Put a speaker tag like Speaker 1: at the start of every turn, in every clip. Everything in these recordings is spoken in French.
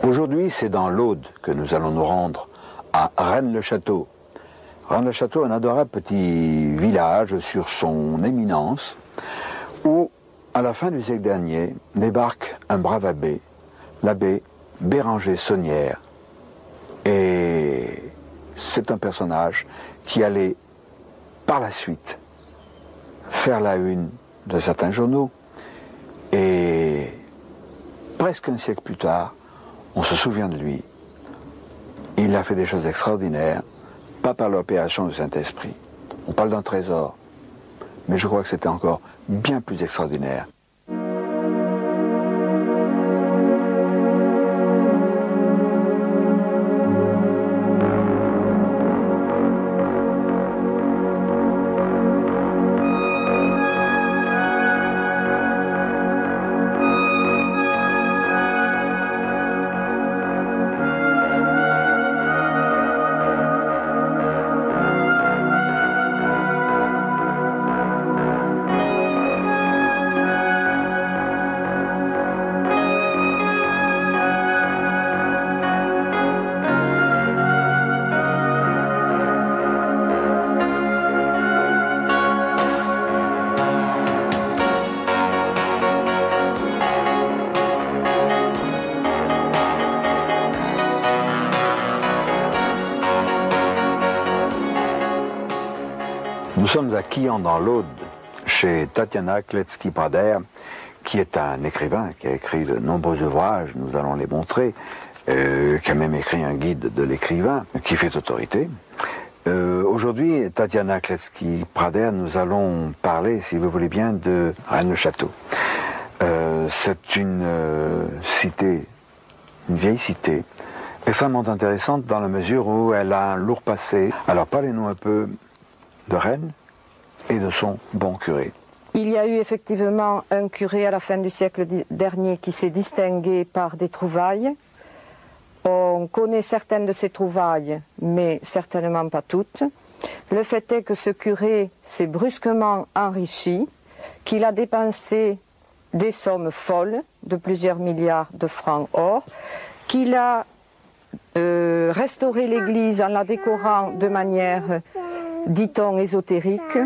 Speaker 1: Aujourd'hui, c'est dans l'Aude que nous allons nous rendre, à Rennes-le-Château. Rennes-le-Château, un adorable petit village sur son éminence, où, à la fin du siècle dernier, débarque un brave abbé, l'abbé Béranger Saunière. Et c'est un personnage qui allait, par la suite, faire la une de certains journaux. Et presque un siècle plus tard, on se souvient de lui. Il a fait des choses extraordinaires, pas par l'opération du Saint-Esprit. On parle d'un trésor, mais je crois que c'était encore bien plus extraordinaire. Nous sommes à Quillan dans l'Aude, chez Tatiana Kletzky-Prader, qui est un écrivain qui a écrit de nombreux ouvrages, nous allons les montrer, qui a même écrit un guide de l'écrivain, qui fait autorité. Aujourd'hui, Tatiana Kletzky-Prader, nous allons parler, si vous voulez bien, de Rennes-le-Château. C'est une cité, une vieille cité, extrêmement intéressante dans la mesure où elle a un lourd passé. Alors parlez-nous un peu de Rennes et de son bon curé.
Speaker 2: Il y a eu effectivement un curé à la fin du siècle dernier qui s'est distingué par des trouvailles. On connaît certaines de ces trouvailles, mais certainement pas toutes. Le fait est que ce curé s'est brusquement enrichi, qu'il a dépensé des sommes folles de plusieurs milliards de francs or, qu'il a restauré l'église en la décorant de manière, dit-on, ésotérique.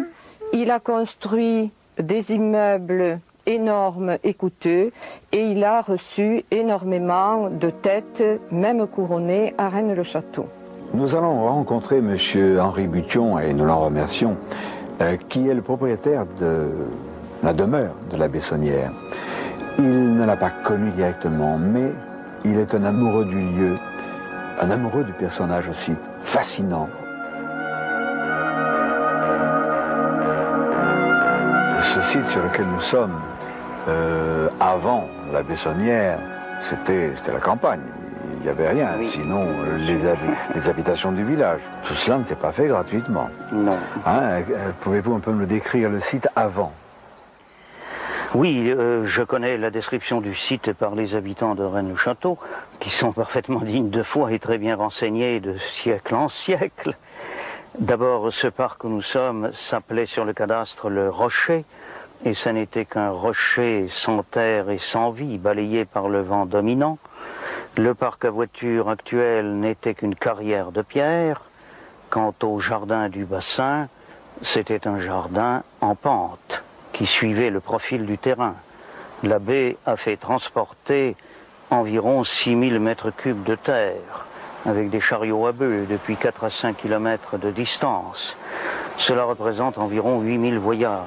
Speaker 2: Il a construit des immeubles énormes et coûteux et il a reçu énormément de têtes, même couronnées, à Rennes-le-Château. Nous allons rencontrer M. Henri Bution, et nous l'en remercions, qui est le propriétaire de la demeure de l'abbé Saunière. Il ne l'a pas connu directement, mais il est un amoureux du lieu, un amoureux du personnage aussi, fascinant. Ce site sur lequel nous sommes, avant l'abbé Saunière, c'était la campagne. Il n'y avait rien, oui. Sinon les habitations du village. Tout cela ne s'est pas fait gratuitement.
Speaker 3: Non.
Speaker 1: Hein, pouvez-vous un peu me décrire le site avant?
Speaker 3: Oui, je connais la description du site par les habitants de Rennes-le-Château, qui sont parfaitement dignes de foi et très bien renseignés de siècle en siècle. D'abord, ce parc où nous sommes s'appelait sur le cadastre le Rocher, et ça n'était qu'un rocher sans terre et sans vie, balayé par le vent dominant. Le parc à voitures actuel n'était qu'une carrière de pierre. Quant au jardin du bassin, c'était un jardin en pente, qui suivait le profil du terrain. L'abbé a fait transporter environ 6000 mètres cubes de terre, avec des chariots à bœufs depuis 4 à 5 km de distance. Cela représente environ 8000 voyages.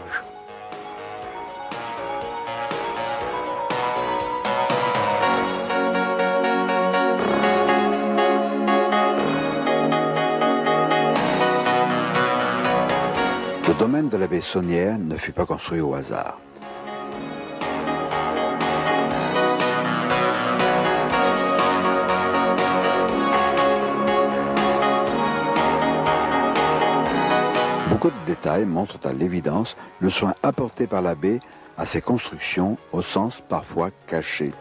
Speaker 1: Le domaine de l'abbé Saunière ne fut pas construit au hasard. Beaucoup de détails montrent à l'évidence le soin apporté par l'abbé à ses constructions, au sens parfois caché.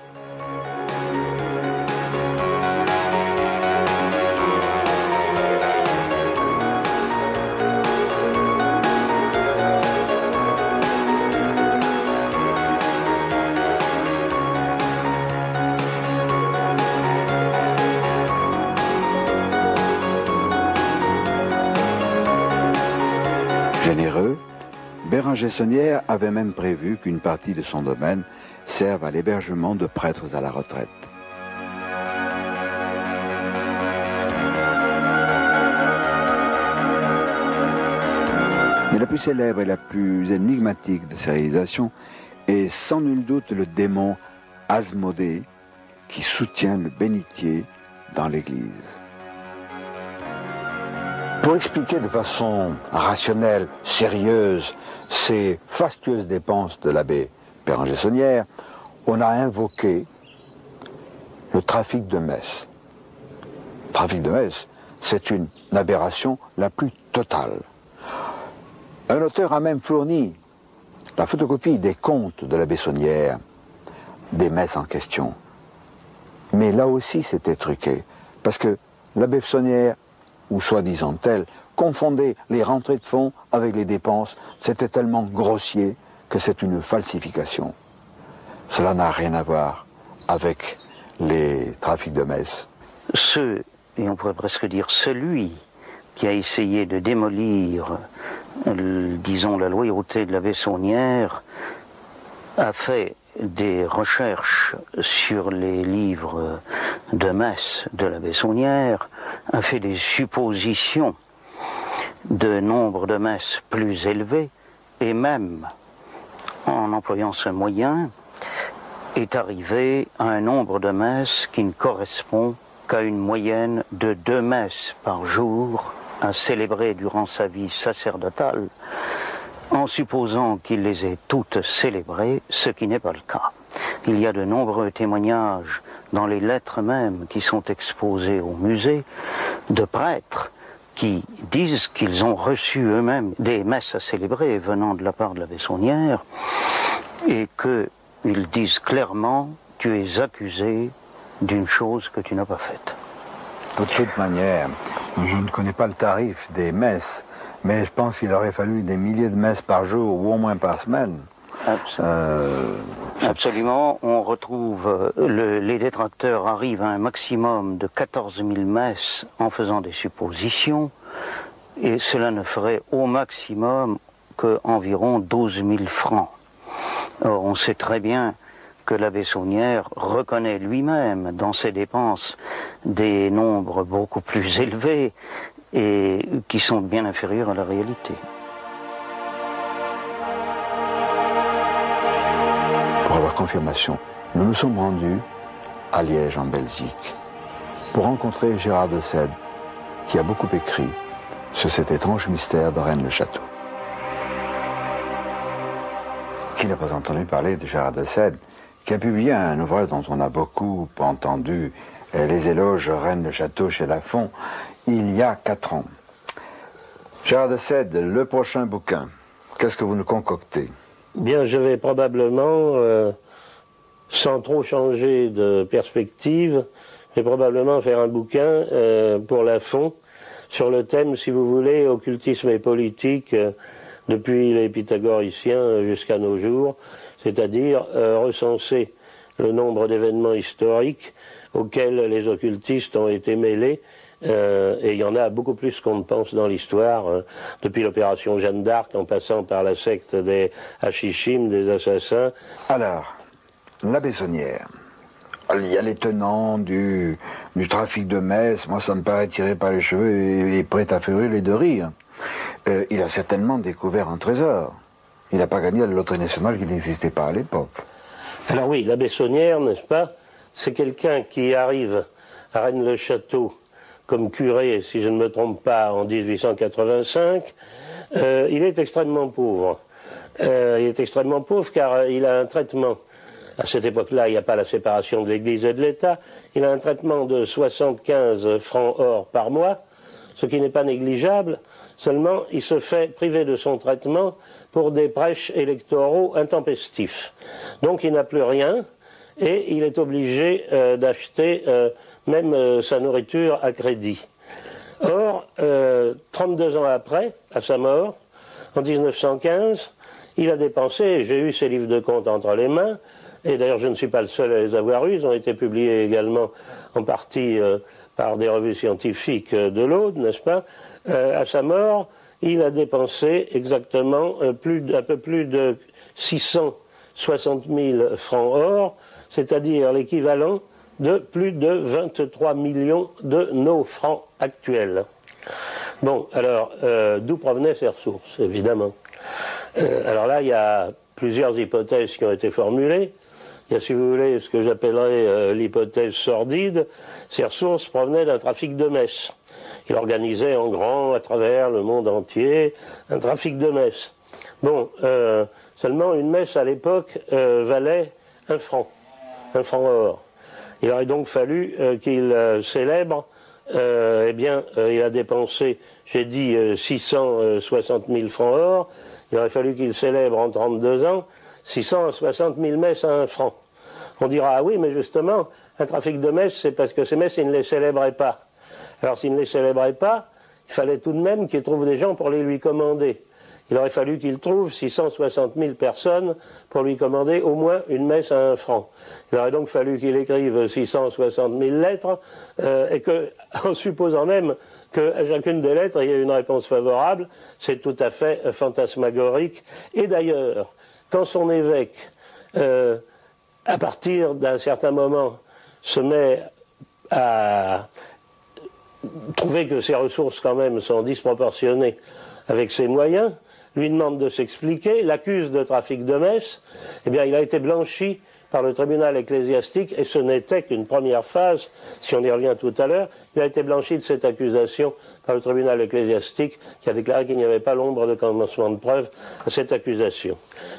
Speaker 1: Bérenger Saunière avait même prévu qu'une partie de son domaine serve à l'hébergement de prêtres à la retraite. Mais la plus célèbre et la plus énigmatique de ces réalisations est sans nul doute le démon Asmodée qui soutient le bénitier dans l'église. Pour expliquer de façon rationnelle, sérieuse, ces fastueuses dépenses de l'abbé Bérenger Saunière, on a invoqué le trafic de messes. Le trafic de messes, c'est une aberration la plus totale. Un auteur a même fourni la photocopie des comptes de l'abbé Saunière, des messes en question. Mais là aussi, c'était truqué, parce que l'abbé Saunière, ou soi-disant tel, confondait les rentrées de fonds avec les dépenses. C'était tellement grossier que c'est une falsification. Cela n'a rien à voir avec les trafics de messes.
Speaker 3: Et on pourrait presque dire celui qui a essayé de démolir, disons, la loyauté de l'abbé Saunière, a fait des recherches sur les livres de messe de l'abbé Saunière, a fait des suppositions de nombre de messes plus élevés, et même, en employant ce moyen, est arrivé à un nombre de messes qui ne correspond qu'à une moyenne de 2 messes par jour à célébrer durant sa vie sacerdotale, en supposant qu'il les ait toutes célébrées, ce qui n'est pas le cas. Il y a de nombreux témoignages dans les lettres mêmes qui sont exposées au musée de prêtres qui disent qu'ils ont reçu eux-mêmes des messes à célébrer venant de la part de l'abbé Saunière et qu'ils disent clairement « tu es accusé d'une chose que tu n'as pas faite ».
Speaker 1: De toute manière, je ne connais pas le tarif des messes, mais je pense qu'il aurait fallu des milliers de messes par jour ou au moins par semaine.
Speaker 3: Absolument, on retrouve, les détracteurs arrivent à un maximum de 14 000 messes en faisant des suppositions, et cela ne ferait au maximum qu'environ 12 000 francs. Or, on sait très bien que l'abbé Saunière reconnaît lui-même dans ses dépenses des nombres beaucoup plus élevés et qui sont bien inférieurs à la réalité.
Speaker 1: Pour avoir confirmation, nous nous sommes rendus à Liège, en Belgique, pour rencontrer Gérard de Sède, qui a beaucoup écrit sur cet étrange mystère de Rennes-le-Château. Qui n'a pas entendu parler de Gérard de Sède, qui a publié un ouvrage dont on a beaucoup entendu, les éloges Rennes-le-Château chez Lafon, il y a 4 ans. Gérard de Sède, le prochain bouquin, qu'est-ce que vous nous concoctez?
Speaker 4: Bien, je vais probablement, sans trop changer de perspective, je vais probablement faire un bouquin pour Lafon sur le thème, si vous voulez, occultisme et politique depuis les pythagoriciens jusqu'à nos jours, c'est-à-dire recenser le nombre d'événements historiques auxquels les occultistes ont été mêlés. Et il y en a beaucoup plus qu'on ne pense dans l'histoire, depuis l'opération Jeanne d'Arc, en passant par la secte des Hachichim, des assassins.
Speaker 1: Alors, l'abbé Saunière, il y a les tenants du trafic de messes, moi ça me paraît tiré par les cheveux et prêt à faire hurler de rire. Il a certainement découvert un trésor. Il n'a pas gagné à la loterie nationale qui n'existait pas à l'époque.
Speaker 4: Alors oui, l'abbé Saunière, n'est-ce pas, c'est quelqu'un qui arrive à Rennes-le-Château comme curé, si je ne me trompe pas, en 1885. Il est extrêmement pauvre. Il est extrêmement pauvre car il a un traitement. À cette époque-là, il n'y a pas la séparation de l'Église et de l'État. Il a un traitement de 75 francs or par mois, ce qui n'est pas négligeable. Seulement, il se fait priver de son traitement pour des prêches électoraux intempestifs. Donc, il n'a plus rien et il est obligé d'acheter même sa nourriture à crédit. Or, 32 ans après, à sa mort, en 1915, il a dépensé, j'ai eu ses livres de comptes entre les mains, et d'ailleurs je ne suis pas le seul à les avoir eus, ils ont été publiés également en partie par des revues scientifiques de l'Aude, n'est-ce pas? À sa mort, il a dépensé exactement un peu plus de 660 000 francs or, c'est-à-dire l'équivalent de plus de 23 millions de nos francs actuels. Bon, alors, d'où provenaient ces ressources, évidemment? Alors là, il y a plusieurs hypothèses qui ont été formulées. Il y a, si vous voulez, ce que j'appellerais l'hypothèse sordide. Ces ressources provenaient d'un trafic de messes. Il organisait en grand, à travers le monde entier, un trafic de messes. Bon, seulement une messe à l'époque valait un franc or. Il aurait donc fallu qu'il célèbre, il a dépensé, j'ai dit, 660 000 francs or. Il aurait fallu qu'il célèbre en 32 ans 660 000 messes à un franc. On dira, ah oui, mais justement, un trafic de messes, c'est parce que ces messes, il ne les célébrait pas. Alors s'il ne les célébrait pas, il fallait tout de même qu'il trouve des gens pour les lui commander. Il aurait fallu qu'il trouve 660 000 personnes pour lui commander au moins une messe à un franc. Il aurait donc fallu qu'il écrive 660 000 lettres, et que, en supposant même qu'à chacune des lettres, il y ait une réponse favorable, c'est tout à fait fantasmagorique. Et d'ailleurs, quand son évêque, à partir d'un certain moment, se met à trouver que ses ressources quand même sont disproportionnées avec ses moyens, lui demande de s'expliquer, l'accuse de trafic de messes, eh bien il a été blanchi par le tribunal ecclésiastique, et ce n'était qu'une première phase, si on y revient tout à l'heure. Il a été blanchi de cette accusation par le tribunal ecclésiastique, qui a déclaré qu'il n'y avait pas l'ombre de commencement de preuve à cette accusation.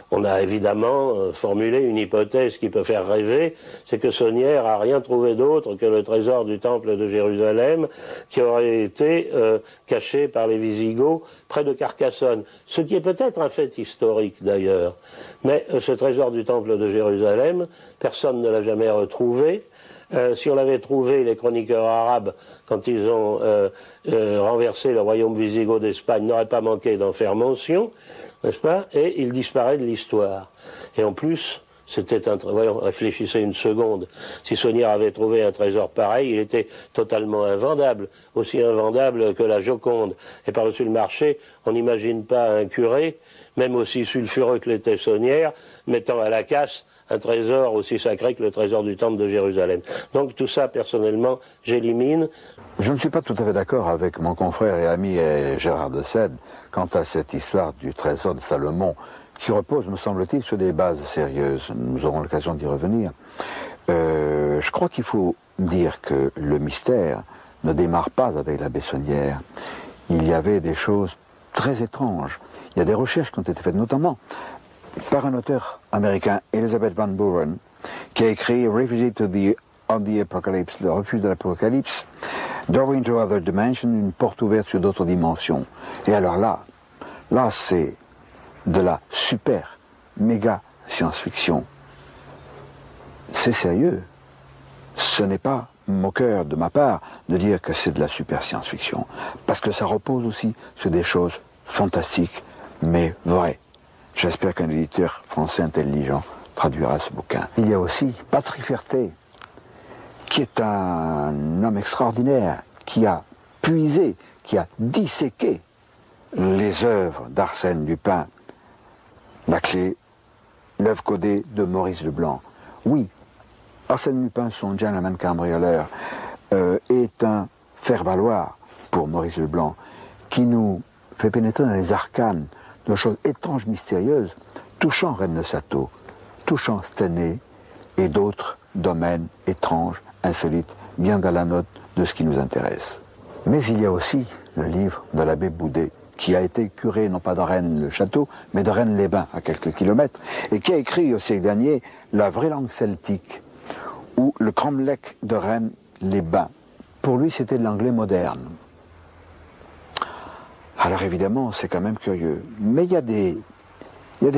Speaker 4: On a évidemment formulé une hypothèse qui peut faire rêver, c'est que Saunière n'a rien trouvé d'autre que le trésor du temple de Jérusalem, qui aurait été caché par les Visigoths près de Carcassonne, ce qui est peut-être un fait historique d'ailleurs. Mais ce trésor du temple de Jérusalem, personne ne l'a jamais retrouvé. Si on l'avait trouvé, les chroniqueurs arabes, quand ils ont renversé le royaume wisigoth d'Espagne, n'auraient pas manqué d'en faire mention, n'est-ce pas? Et il disparaît de l'histoire. Et en plus, c'était un... Voyons, réfléchissez une seconde. Si Saunière avait trouvé un trésor pareil, il était totalement invendable, aussi invendable que la Joconde. Et par-dessus le marché, on n'imagine pas un curé, même aussi sulfureux que l'était Saunière, mettant à la casse un trésor aussi sacré que le trésor du temple de Jérusalem. Donc tout ça, personnellement, j'élimine.
Speaker 1: Je ne suis pas tout à fait d'accord avec mon confrère et ami Gérard de Sède quant à cette histoire du trésor de Salomon, qui repose, me semble-t-il, sur des bases sérieuses. Nous aurons l'occasion d'y revenir. Je crois qu'il faut dire que le mystère ne démarre pas avec la Bessonnière. Il y avait des choses très étranges. Il y a des recherches qui ont été faites, notamment par un auteur américain, Elizabeth Van Buren, qui a écrit Refugee on the Apocalypse, le refuge de l'Apocalypse, Doorway into Other Dimension, une porte ouverte sur d'autres dimensions. Et alors là c'est de la super, méga science-fiction. C'est sérieux. Ce n'est pas moqueur de ma part de dire que c'est de la super science-fiction, parce que ça repose aussi sur des choses fantastiques, mais vraies. J'espère qu'un éditeur français intelligent traduira ce bouquin. Il y a aussi Patrick Ferté, qui est un homme extraordinaire, qui a puisé, qui a disséqué les œuvres d'Arsène Lupin. La clé, l'œuvre codée de Maurice Leblanc. Oui, Arsène Lupin, son gentleman cambrioleur, est un faire-valoir pour Maurice Leblanc, qui nous fait pénétrer dans les arcanes de choses étranges, mystérieuses, touchant Rennes-le-Château, touchant Stenay et d'autres domaines étranges, insolites, bien dans la note de ce qui nous intéresse. Mais il y a aussi le livre de l'abbé Boudet, qui a été curé non pas de Rennes-le-Château, mais de Rennes-les-Bains, à quelques kilomètres, et qui a écrit au siècle dernier La vraie langue celtique, ou le cromlech de Rennes-les-Bains. Pour lui, c'était de l'anglais moderne. Alors évidemment, c'est quand même curieux. Mais il y a des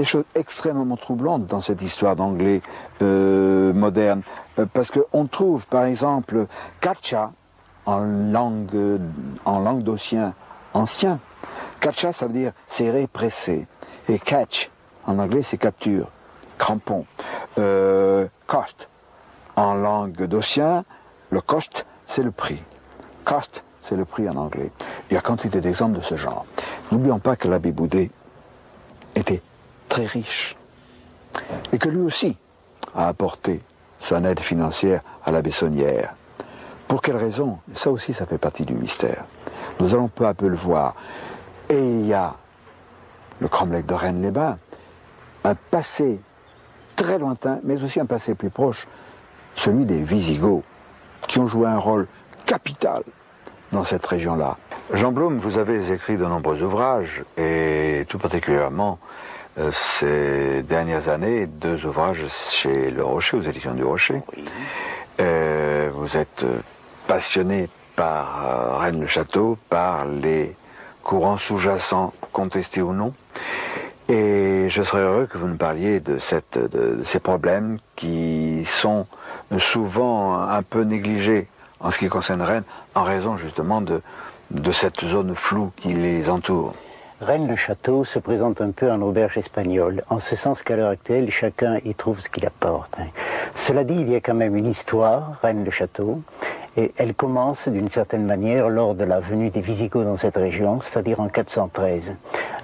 Speaker 1: choses extrêmement troublantes dans cette histoire d'anglais moderne. Parce qu'on trouve, par exemple, Katcha en languedocien ancien. Katcha, ça veut dire serré, pressé. Et catch, en anglais, c'est capture, crampon. Cost, en languedocien, le cost, c'est le prix. Cost, c'est le prix en anglais. Il y a quantité d'exemples de ce genre. N'oublions pas que l'abbé Boudet était très riche et que lui aussi a apporté son aide financière à la Bessonnière. Pour quelle raison? Ça aussi, ça fait partie du mystère. Nous allons peu à peu le voir. Et il y a le cromlech de Rennes-les-Bains, un passé très lointain, mais aussi un passé plus proche, celui des Visigoths, qui ont joué un rôle capital dans cette région-là. Jean Blum, vous avez écrit de nombreux ouvrages, et tout particulièrement ces dernières années, 2 ouvrages chez Le Rocher, aux éditions du Rocher. Oui. Vous êtes passionné par Rennes-le-Château, par les courants sous-jacents, contestés ou non. Et je serais heureux que vous nous parliez de ces problèmes qui sont souvent un peu négligés en ce qui concerne Rennes, en raison justement de cette zone floue qui les entoure.
Speaker 3: Rennes-le-Château se présente un peu en auberge espagnole, en ce sens qu'à l'heure actuelle, chacun y trouve ce qu'il apporte. Cela dit, il y a quand même une histoire, Rennes-le-Château, et elle commence d'une certaine manière lors de la venue des Visigoths dans cette région, c'est-à-dire en 413.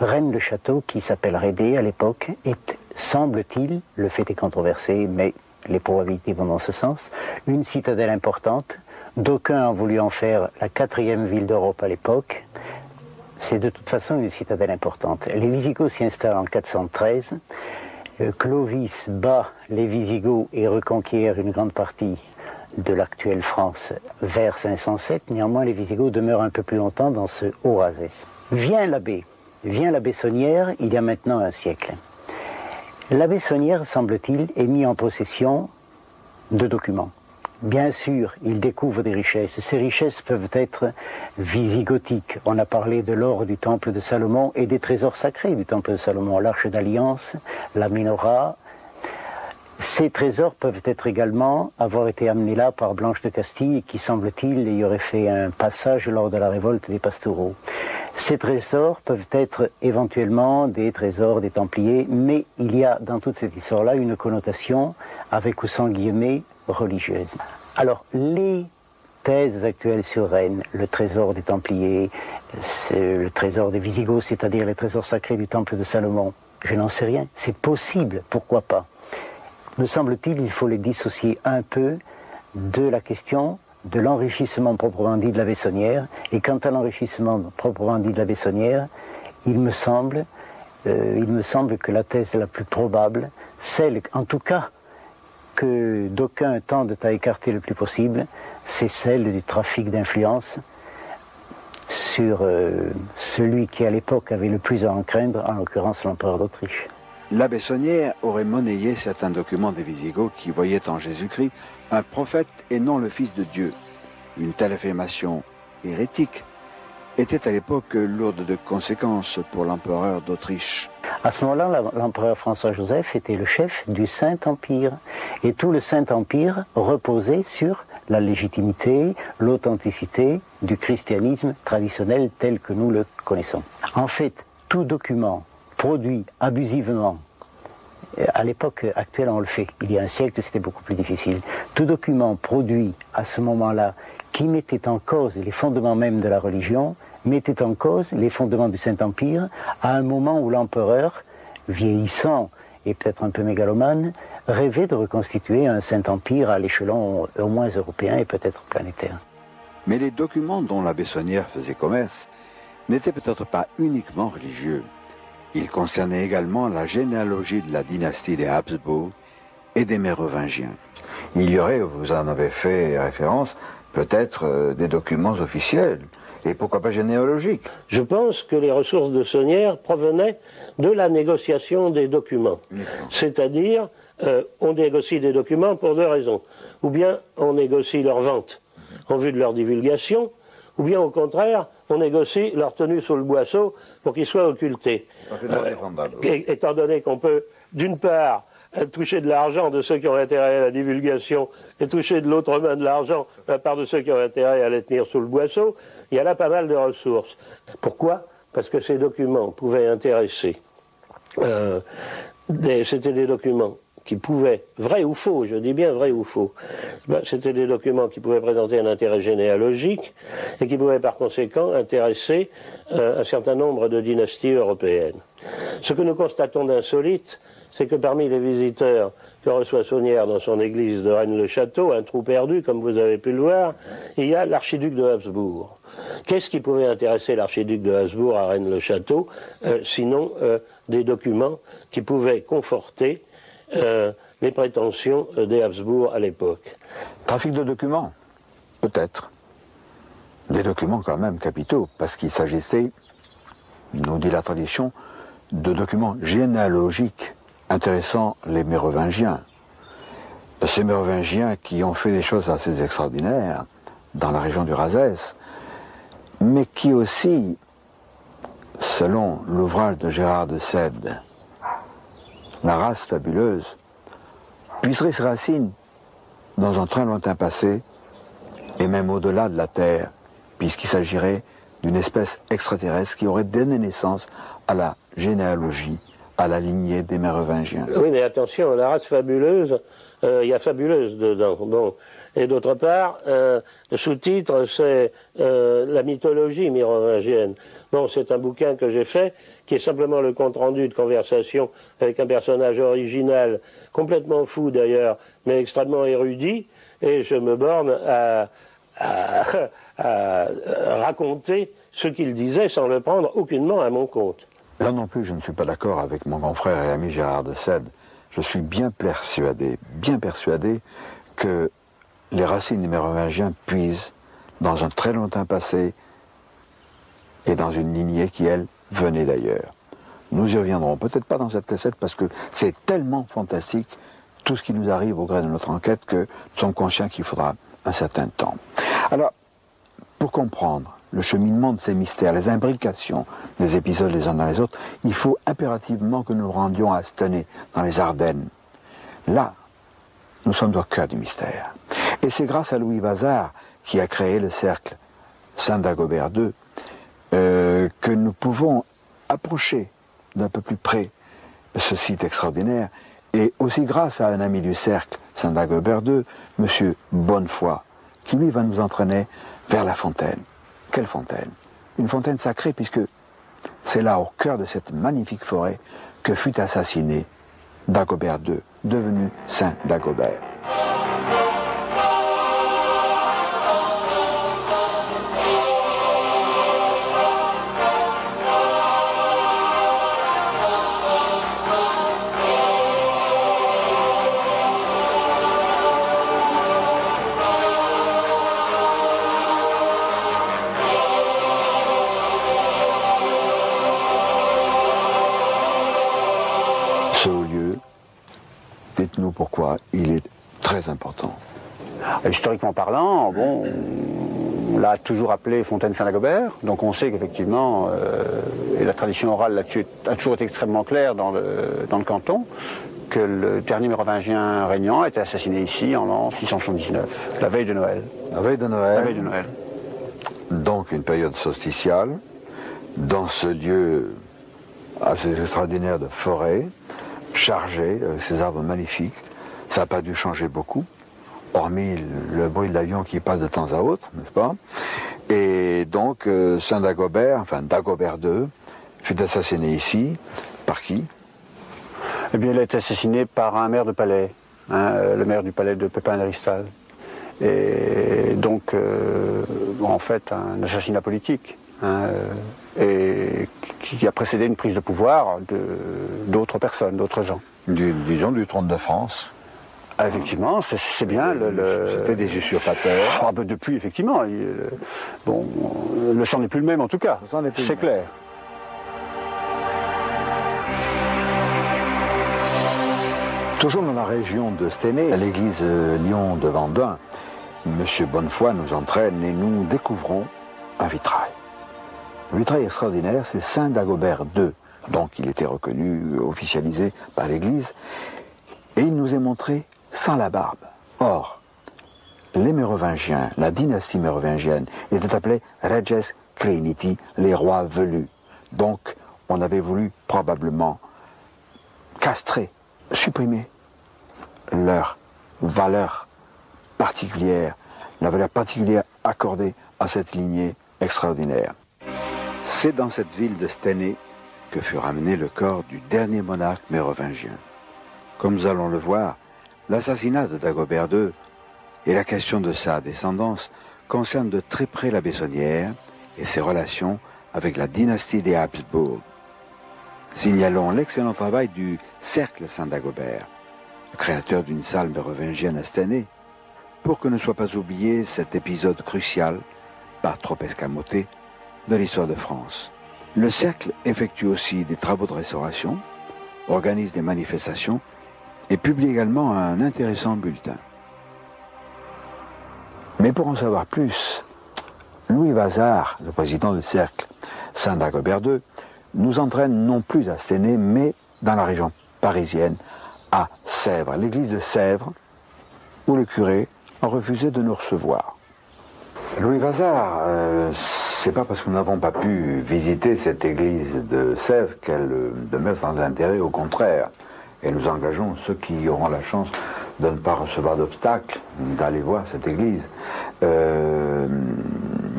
Speaker 3: Rennes-le-Château, qui s'appelle Rédé à l'époque, est, semble-t-il, le fait est controversé, mais les probabilités vont dans ce sens, une citadelle importante. D'aucuns ont voulu en faire la 4e ville d'Europe à l'époque. C'est de toute façon une citadelle importante. Les Visigoths s'y installent en 413. Clovis bat les Visigoths et reconquiert une grande partie de l'actuelle France vers 507. Néanmoins, les Visigoths demeurent un peu plus longtemps dans ce Haut-Razès. Vient la Bessonnière, il y a maintenant un siècle. La Bessonnière, semble-t-il, est mise en possession de documents. Bien sûr, il découvre des richesses. Ces richesses peuvent être visigothiques. On a parlé de l'or du temple de Salomon et des trésors sacrés du temple de Salomon, l'arche d'alliance, la menorah. Ces trésors peuvent être également avoir été amenés là par Blanche de Castille, qui, semble-t-il, y aurait fait un passage lors de la révolte des pastoraux. Ces trésors peuvent être éventuellement des trésors des Templiers, mais il y a dans toute cette histoire-là une connotation, avec ou sans guillemets, religieuse. Alors, les thèses actuelles sur Rennes, le trésor des Templiers, le trésor des Visigoths, c'est-à-dire les trésors sacrés du temple de Salomon, je n'en sais rien. C'est possible, pourquoi pas? Me semble-t-il, il faut les dissocier un peu de la question de l'enrichissement proprement dit de la Bessonnière. Et quant à l'enrichissement proprement dit de la Bessonnière, il me semble que la thèse la plus probable, celle en tout cas que d'aucuns tendent à écarter le plus possible, c'est celle du trafic d'influence sur celui qui à l'époque avait le plus à en craindre, en l'occurrence l'empereur d'Autriche.
Speaker 1: La Bessonnière aurait monnayé certains documents des Visigoths qui voyaient en Jésus-Christ un prophète et non le Fils de Dieu. Une telle affirmation hérétique était à l'époque lourde de conséquences pour l'empereur d'Autriche.
Speaker 3: À ce moment-là, l'empereur François-Joseph était le chef du Saint-Empire. Et tout le Saint-Empire reposait sur la légitimité, l'authenticité du christianisme traditionnel tel que nous le connaissons. En fait, tout document produit abusivement, à l'époque actuelle on le fait, il y a un siècle c'était beaucoup plus difficile, tout document produit à ce moment-là qui mettait en cause les fondements même de la religion, mettait en cause les fondements du Saint-Empire à un moment où l'empereur, vieillissant et peut-être un peu mégalomane, rêvait de reconstituer un Saint-Empire à l'échelon au moins européen et peut-être planétaire.
Speaker 1: Mais les documents dont la Bessonnière faisait commerce n'étaient peut-être pas uniquement religieux. Ils concernaient également la généalogie de la dynastie des Habsbourg et des Mérovingiens. Il y aurait, vous en avez fait référence, peut-être des documents officiels, et pourquoi pas généalogiques.
Speaker 4: Je pense que les ressources de Sonnière provenaient de la négociation des documents. C'est-à-dire, on négocie des documents pour 2 raisons. Ou bien on négocie leur vente en vue de leur divulgation, ou bien au contraire, on négocie leur tenue sous le boisseau pour qu'ils soient occultés. Étant donné qu'on peut, d'une part, toucher de l'argent de ceux qui ont intérêt à la divulgation et toucher de l'autre main de l'argent de la part de ceux qui ont intérêt à les tenir sous le boisseau, il y a là pas mal de ressources. Pourquoi? Parce que ces documents pouvaient intéresser. C'était des documents qui pouvaient, vrai ou faux, je dis bien vrai ou faux, c'était des documents qui pouvaient présenter un intérêt généalogique et qui pouvaient par conséquent intéresser un certain nombre de dynasties européennes. Ce que nous constatons d'insolite, c'est que parmi les visiteurs que reçoit Saunière dans son église de Rennes-le-Château, un trou perdu, comme vous avez pu le voir, il y a l'archiduc de Habsbourg. Qu'est-ce qui pouvait intéresser l'archiduc de Habsbourg à Rennes-le-Château, sinon des documents qui pouvaient conforter les prétentions des Habsbourg à l'époque?
Speaker 1: Trafic de documents, peut-être. Des documents quand même capitaux, parce qu'il s'agissait, nous dit la tradition, de documents généalogiques intéressant les Mérovingiens. Ces Mérovingiens qui ont fait des choses assez extraordinaires dans la région du Razès, mais qui aussi, selon l'ouvrage de Gérard de Sède, La race fabuleuse, puiserait ses racines dans un très lointain passé, et même au-delà de la Terre, puisqu'il s'agirait d'une espèce extraterrestre qui aurait donné naissance à la généalogie, à la lignée des Mérovingiens.
Speaker 4: Oui, mais attention, la race fabuleuse, il y a fabuleuse dedans. Bon. Et d'autre part, le sous-titre, c'est la mythologie mérovingienne. Bon, c'est un bouquin que j'ai fait, qui est simplement le compte-rendu de conversation avec un personnage original, complètement fou d'ailleurs, mais extrêmement érudit, et je me borne à raconter ce qu'il disait sans le prendre aucunement à mon compte.
Speaker 1: Là non plus, je ne suis pas d'accord avec mon grand frère et ami Gérard de Sède. Je suis bien persuadé que les racines des Mérovingiens puisent dans un très lointain passé et dans une lignée qui, elle, venait d'ailleurs. Nous y reviendrons, peut-être pas dans cette cassette, parce que c'est tellement fantastique, tout ce qui nous arrive au gré de notre enquête, que nous sommes conscients qu'il faudra un certain temps. Alors, pour comprendre le cheminement de ces mystères, les imbrications des épisodes les uns dans les autres, il faut impérativement que nous rendions à Stenay, dans les Ardennes. Là, nous sommes au cœur du mystère. Et c'est grâce à Louis Vazard, qui a créé le cercle Saint-Dagobert II, que nous pouvons approcher d'un peu plus près ce site extraordinaire, et aussi grâce à un ami du cercle Saint-Dagobert II, M. Bonnefoy, qui lui va nous entraîner vers la fontaine. Quelle fontaine? Une fontaine sacrée, puisque c'est là, au cœur de cette magnifique forêt, que fut assassiné Dagobert II, devenu Saint Dagobert. Ce haut lieu, dites-nous pourquoi il est très important.
Speaker 5: Historiquement parlant, bon, on l'a toujours appelé Fontaine Saint-Dagobert, donc on sait qu'effectivement, et la tradition orale là-dessus a toujours été extrêmement claire dans le canton, que le dernier mérovingien régnant a été assassiné ici en l'an 679, la veille de Noël.
Speaker 1: La veille de Noël.
Speaker 5: La veille de Noël.
Speaker 1: Donc une période solsticiale, dans ce lieu assez extraordinaire de forêt, chargé, avec ces arbres magnifiques. Ça n'a pas dû changer beaucoup, hormis le bruit de l'avion qui passe de temps à autre, n'est-ce pas? Et donc Saint Dagobert, enfin Dagobert II, fut assassiné ici. Par qui?
Speaker 5: Eh bien, il a été assassiné par un maire de palais, le maire du palais de Pépin d'Héristal. Et donc, en fait, un assassinat politique, et qui a précédé une prise de pouvoir d'autres personnes, d'autres gens.
Speaker 1: Disons du trône de France.
Speaker 5: Ah, effectivement, c'est bien.
Speaker 1: C'était des usurpateurs.
Speaker 5: Ah, ben depuis, effectivement. Bon, le sang n'est plus le même en tout cas, c'est clair.
Speaker 1: Toujours dans la région de Stenay, à l'église Lyon de Vendun, M. Bonnefoy nous entraîne et nous découvrons un vitrail. Le vitrail extraordinaire, c'est Saint Dagobert II. Donc il était reconnu, officialisé par l'église, et il nous est montré sans la barbe. Or, les Mérovingiens, la dynastie mérovingienne, étaient appelés Reges Criniti, les rois velus. Donc on avait voulu probablement castrer, supprimer leur valeur particulière, la valeur particulière accordée à cette lignée extraordinaire. C'est dans cette ville de Stenay que fut ramené le corps du dernier monarque mérovingien. Comme nous allons le voir, l'assassinat de Dagobert II et la question de sa descendance concernent de très près la Bessonnière et ses relations avec la dynastie des Habsbourg. Signalons l'excellent travail du Cercle Saint-Dagobert, le créateur d'une salle mérovingienne à Stenay, pour que ne soit pas oublié cet épisode crucial, par trop escamoté, de l'histoire de France. Le Cercle effectue aussi des travaux de restauration, organise des manifestations et publie également un intéressant bulletin. Mais pour en savoir plus, Louis Vazard, le président du Cercle Saint-Dagobert II, nous entraîne non plus à Stenay, mais dans la région parisienne, à Sèvres, l'église de Sèvres, où le curé a refusé de nous recevoir. Louis Vazard, c'est pas parce que nous n'avons pas pu visiter cette église de Sèvres qu'elle demeure sans intérêt, au contraire. Et nous engageons ceux qui auront la chance de ne pas recevoir d'obstacles, d'aller voir cette église. Il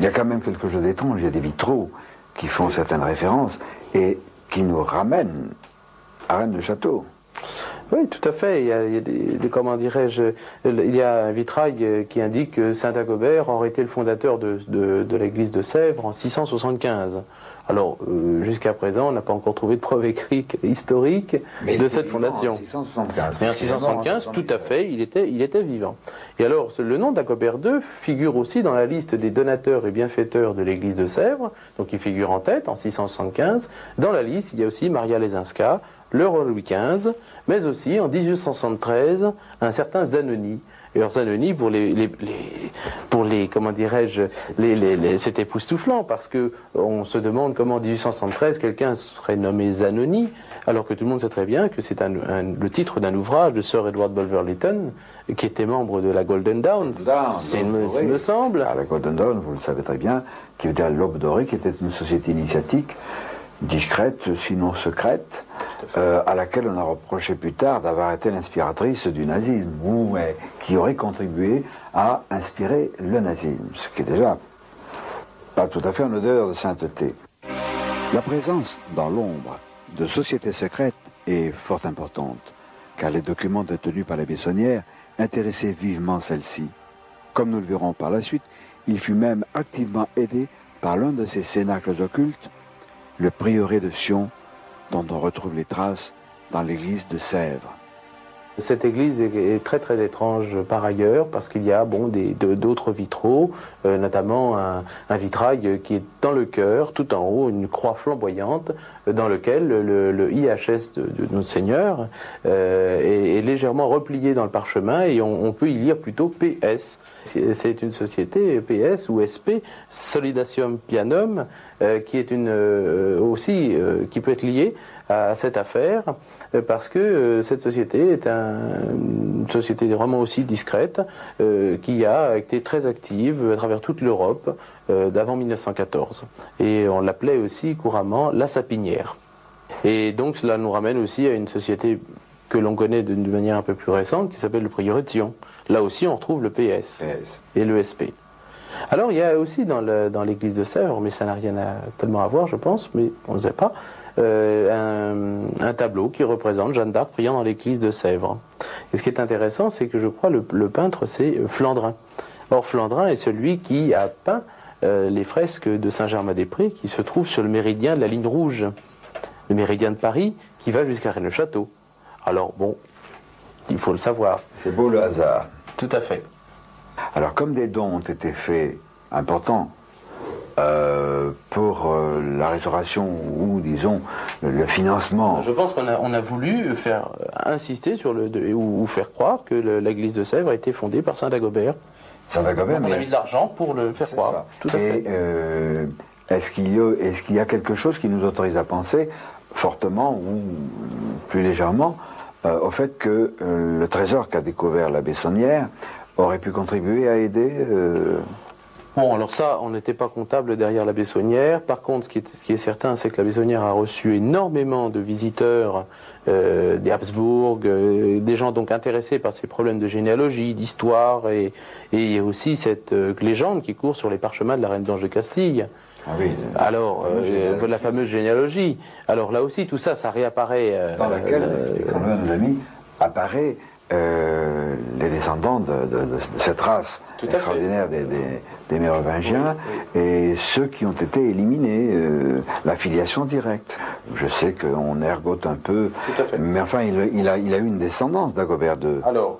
Speaker 1: y a quand même quelque chose d'étrange, il y a des vitraux qui font certaines références et qui nous ramènent à Rennes-le-Château.
Speaker 6: Oui, tout à fait. Il y a comment dirais-je, il y a un vitrail qui indique que Saint Dagobert aurait été le fondateur de l'église de Sèvres en 675. Alors, jusqu'à présent, on n'a pas encore trouvé de preuve écrite historique de cette fondation.
Speaker 1: En 675.
Speaker 6: Mais en 675, tout à fait, il était vivant. Et alors, le nom Dagobert II figure aussi dans la liste des donateurs et bienfaiteurs de l'église de Sèvres, donc il figure en tête en 675. Dans la liste, il y a aussi Maria Lesinska, le roi Louis XV, mais aussi en 1873, un certain Zanoni. Et alors Zanoni, pour les comment dirais-je, c'est époustouflant, parce que on se demande comment en 1873 quelqu'un serait nommé Zanoni, alors que tout le monde sait très bien que c'est le titre d'un ouvrage de Sir Edward Bulwer-Lytton, qui était membre de la Golden Dawn, il me semble.
Speaker 1: Alors, la Golden Dawn, vous le savez très bien, qui veut dire l'Aube dorée, qui était une société initiatique, discrète, sinon secrète, à laquelle on a reproché plus tard d'avoir été l'inspiratrice du nazisme, ou qui aurait contribué à inspirer le nazisme, ce qui est déjà pas tout à fait en odeur de sainteté. La présence dans l'ombre de sociétés secrètes est fort importante, car les documents détenus par les Bessonnières intéressaient vivement celle-ci. Comme nous le verrons par la suite, il fut même activement aidé par l'un de ces cénacles occultes, le prieuré de Sion, dont on retrouve les traces dans l'église de Sèvres.
Speaker 6: Cette église est très très étrange par ailleurs, parce qu'il y a d'autres vitraux, notamment un vitrail qui est dans le chœur, tout en haut, une croix flamboyante, dans lequel le IHS de notre Seigneur est légèrement replié dans le parchemin, et on peut y lire plutôt PS. C'est une société PS ou SP, Solidatium Pianum, qui est qui peut être liée à cette affaire, parce que cette société est une société vraiment aussi discrète, qui a été très active à travers toute l'Europe d'avant 1914. Et on l'appelait aussi couramment la Sapinière. Et donc cela nous ramène aussi à une société que l'on connaît d'une manière un peu plus récente, qui s'appelle le Prieuré de Sion. Là aussi on retrouve le PS et le SP. Alors il y a aussi dans l'église de Sèvres, mais ça n'a rien tellement à voir je pense, mais on ne sait pas, un tableau qui représente Jeanne d'Arc priant dans l'église de Sèvres. Et ce qui est intéressant, c'est que je crois le peintre c'est Flandrin. Or Flandrin est celui qui a peint les fresques de Saint-Germain-des-Prés qui se trouvent sur le méridien de la ligne rouge, le méridien de Paris qui va jusqu'à Rennes-le-Château. Alors bon, il faut le savoir.
Speaker 1: C'est beau le hasard.
Speaker 6: Tout à fait.
Speaker 1: Alors comme des dons ont été faits importants pour la restauration ou disons le financement.
Speaker 6: Je pense qu'on a voulu faire insister sur ou faire croire que l'église de Sèvres a été fondée par Saint Dagobert.
Speaker 1: Saint Dagobert,
Speaker 6: on a mis de l'argent pour le faire croire.
Speaker 1: Ça.
Speaker 6: Tout à fait.
Speaker 1: Est-ce qu'il y a quelque chose qui nous autorise à penser fortement ou plus légèrement au fait que le trésor qu'a découvert la Bessonnière aurait pu contribuer à aider
Speaker 6: Bon, alors ça, on n'était pas comptable derrière la Bessonnière. Par contre, ce qui est certain, c'est que la Bessonnière a reçu énormément de visiteurs des Habsbourg, des gens donc intéressés par ces problèmes de généalogie, d'histoire, et il y a aussi cette légende qui court sur les parchemins de la reine d'Ange de Castille.
Speaker 1: Ah oui,
Speaker 6: alors, la fameuse généalogie. Alors là aussi, tout ça, ça réapparaît.
Speaker 1: Dans laquelle, comme un de nos amis, apparaît les descendants de cette race extraordinaire des Mérovingiens, et ceux qui ont été éliminés, la filiation directe. Je sais qu'on ergote un peu, mais enfin il a eu une descendance d'Agobert II.
Speaker 6: Alors,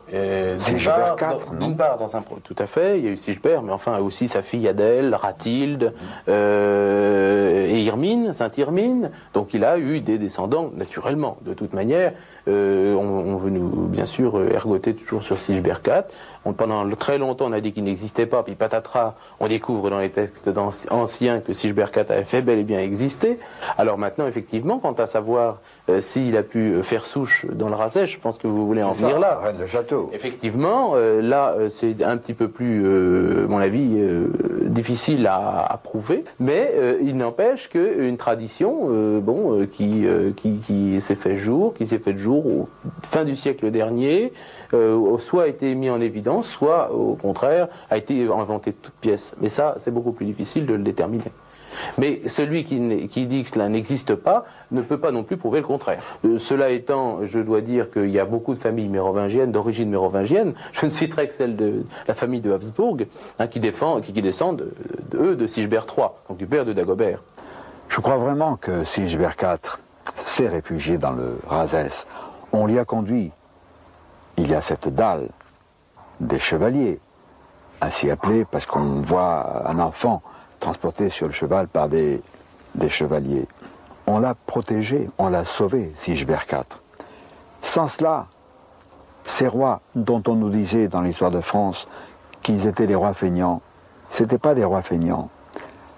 Speaker 1: Sigebert IV, non?
Speaker 6: D'une part, tout à fait, il y a eu Sigebert, mais enfin aussi sa fille Adèle, Rathilde, et Irmine, Sainte-Irmine. Donc il a eu des descendants, naturellement, de toute manière. On veut nous, bien sûr, ergoter toujours sur Sigebert IV. Pendant très longtemps, on a dit qu'il n'existait pas, puis patatras, on découvre dans les textes anciens que Sigebert IV avait fait bel et bien exister. Alors maintenant, effectivement, quant à savoir s'il a pu faire souche dans le Razès, je pense que vous voulez en venir là.
Speaker 1: Reine de Château.
Speaker 6: Effectivement, là, c'est un petit peu plus, à mon avis, difficile à prouver, mais il n'empêche qu'une tradition, qui s'est fait jour, au fin du siècle dernier, soit a été mis en évidence, soit au contraire a été inventé de toutes pièces. Mais ça, c'est beaucoup plus difficile de le déterminer. Mais celui qui dit que cela n'existe pas ne peut pas non plus prouver le contraire. Cela étant, je dois dire qu'il y a beaucoup de familles mérovingiennes, d'origine mérovingienne. Je ne citerai que celle de la famille de Habsbourg, qui descendent de Sigebert III, donc du père de Dagobert.
Speaker 1: Je crois vraiment que Sigebert IV s'est réfugié dans le Razès. On l'y a conduit. Il y a cette dalle des chevaliers, ainsi appelée parce qu'on voit un enfant transporté sur le cheval par des chevaliers. On l'a protégé, on l'a sauvé, Sigebert IV. Sans cela, ces rois dont on nous disait dans l'histoire de France qu'ils étaient des rois feignants, ce n'étaient pas des rois feignants,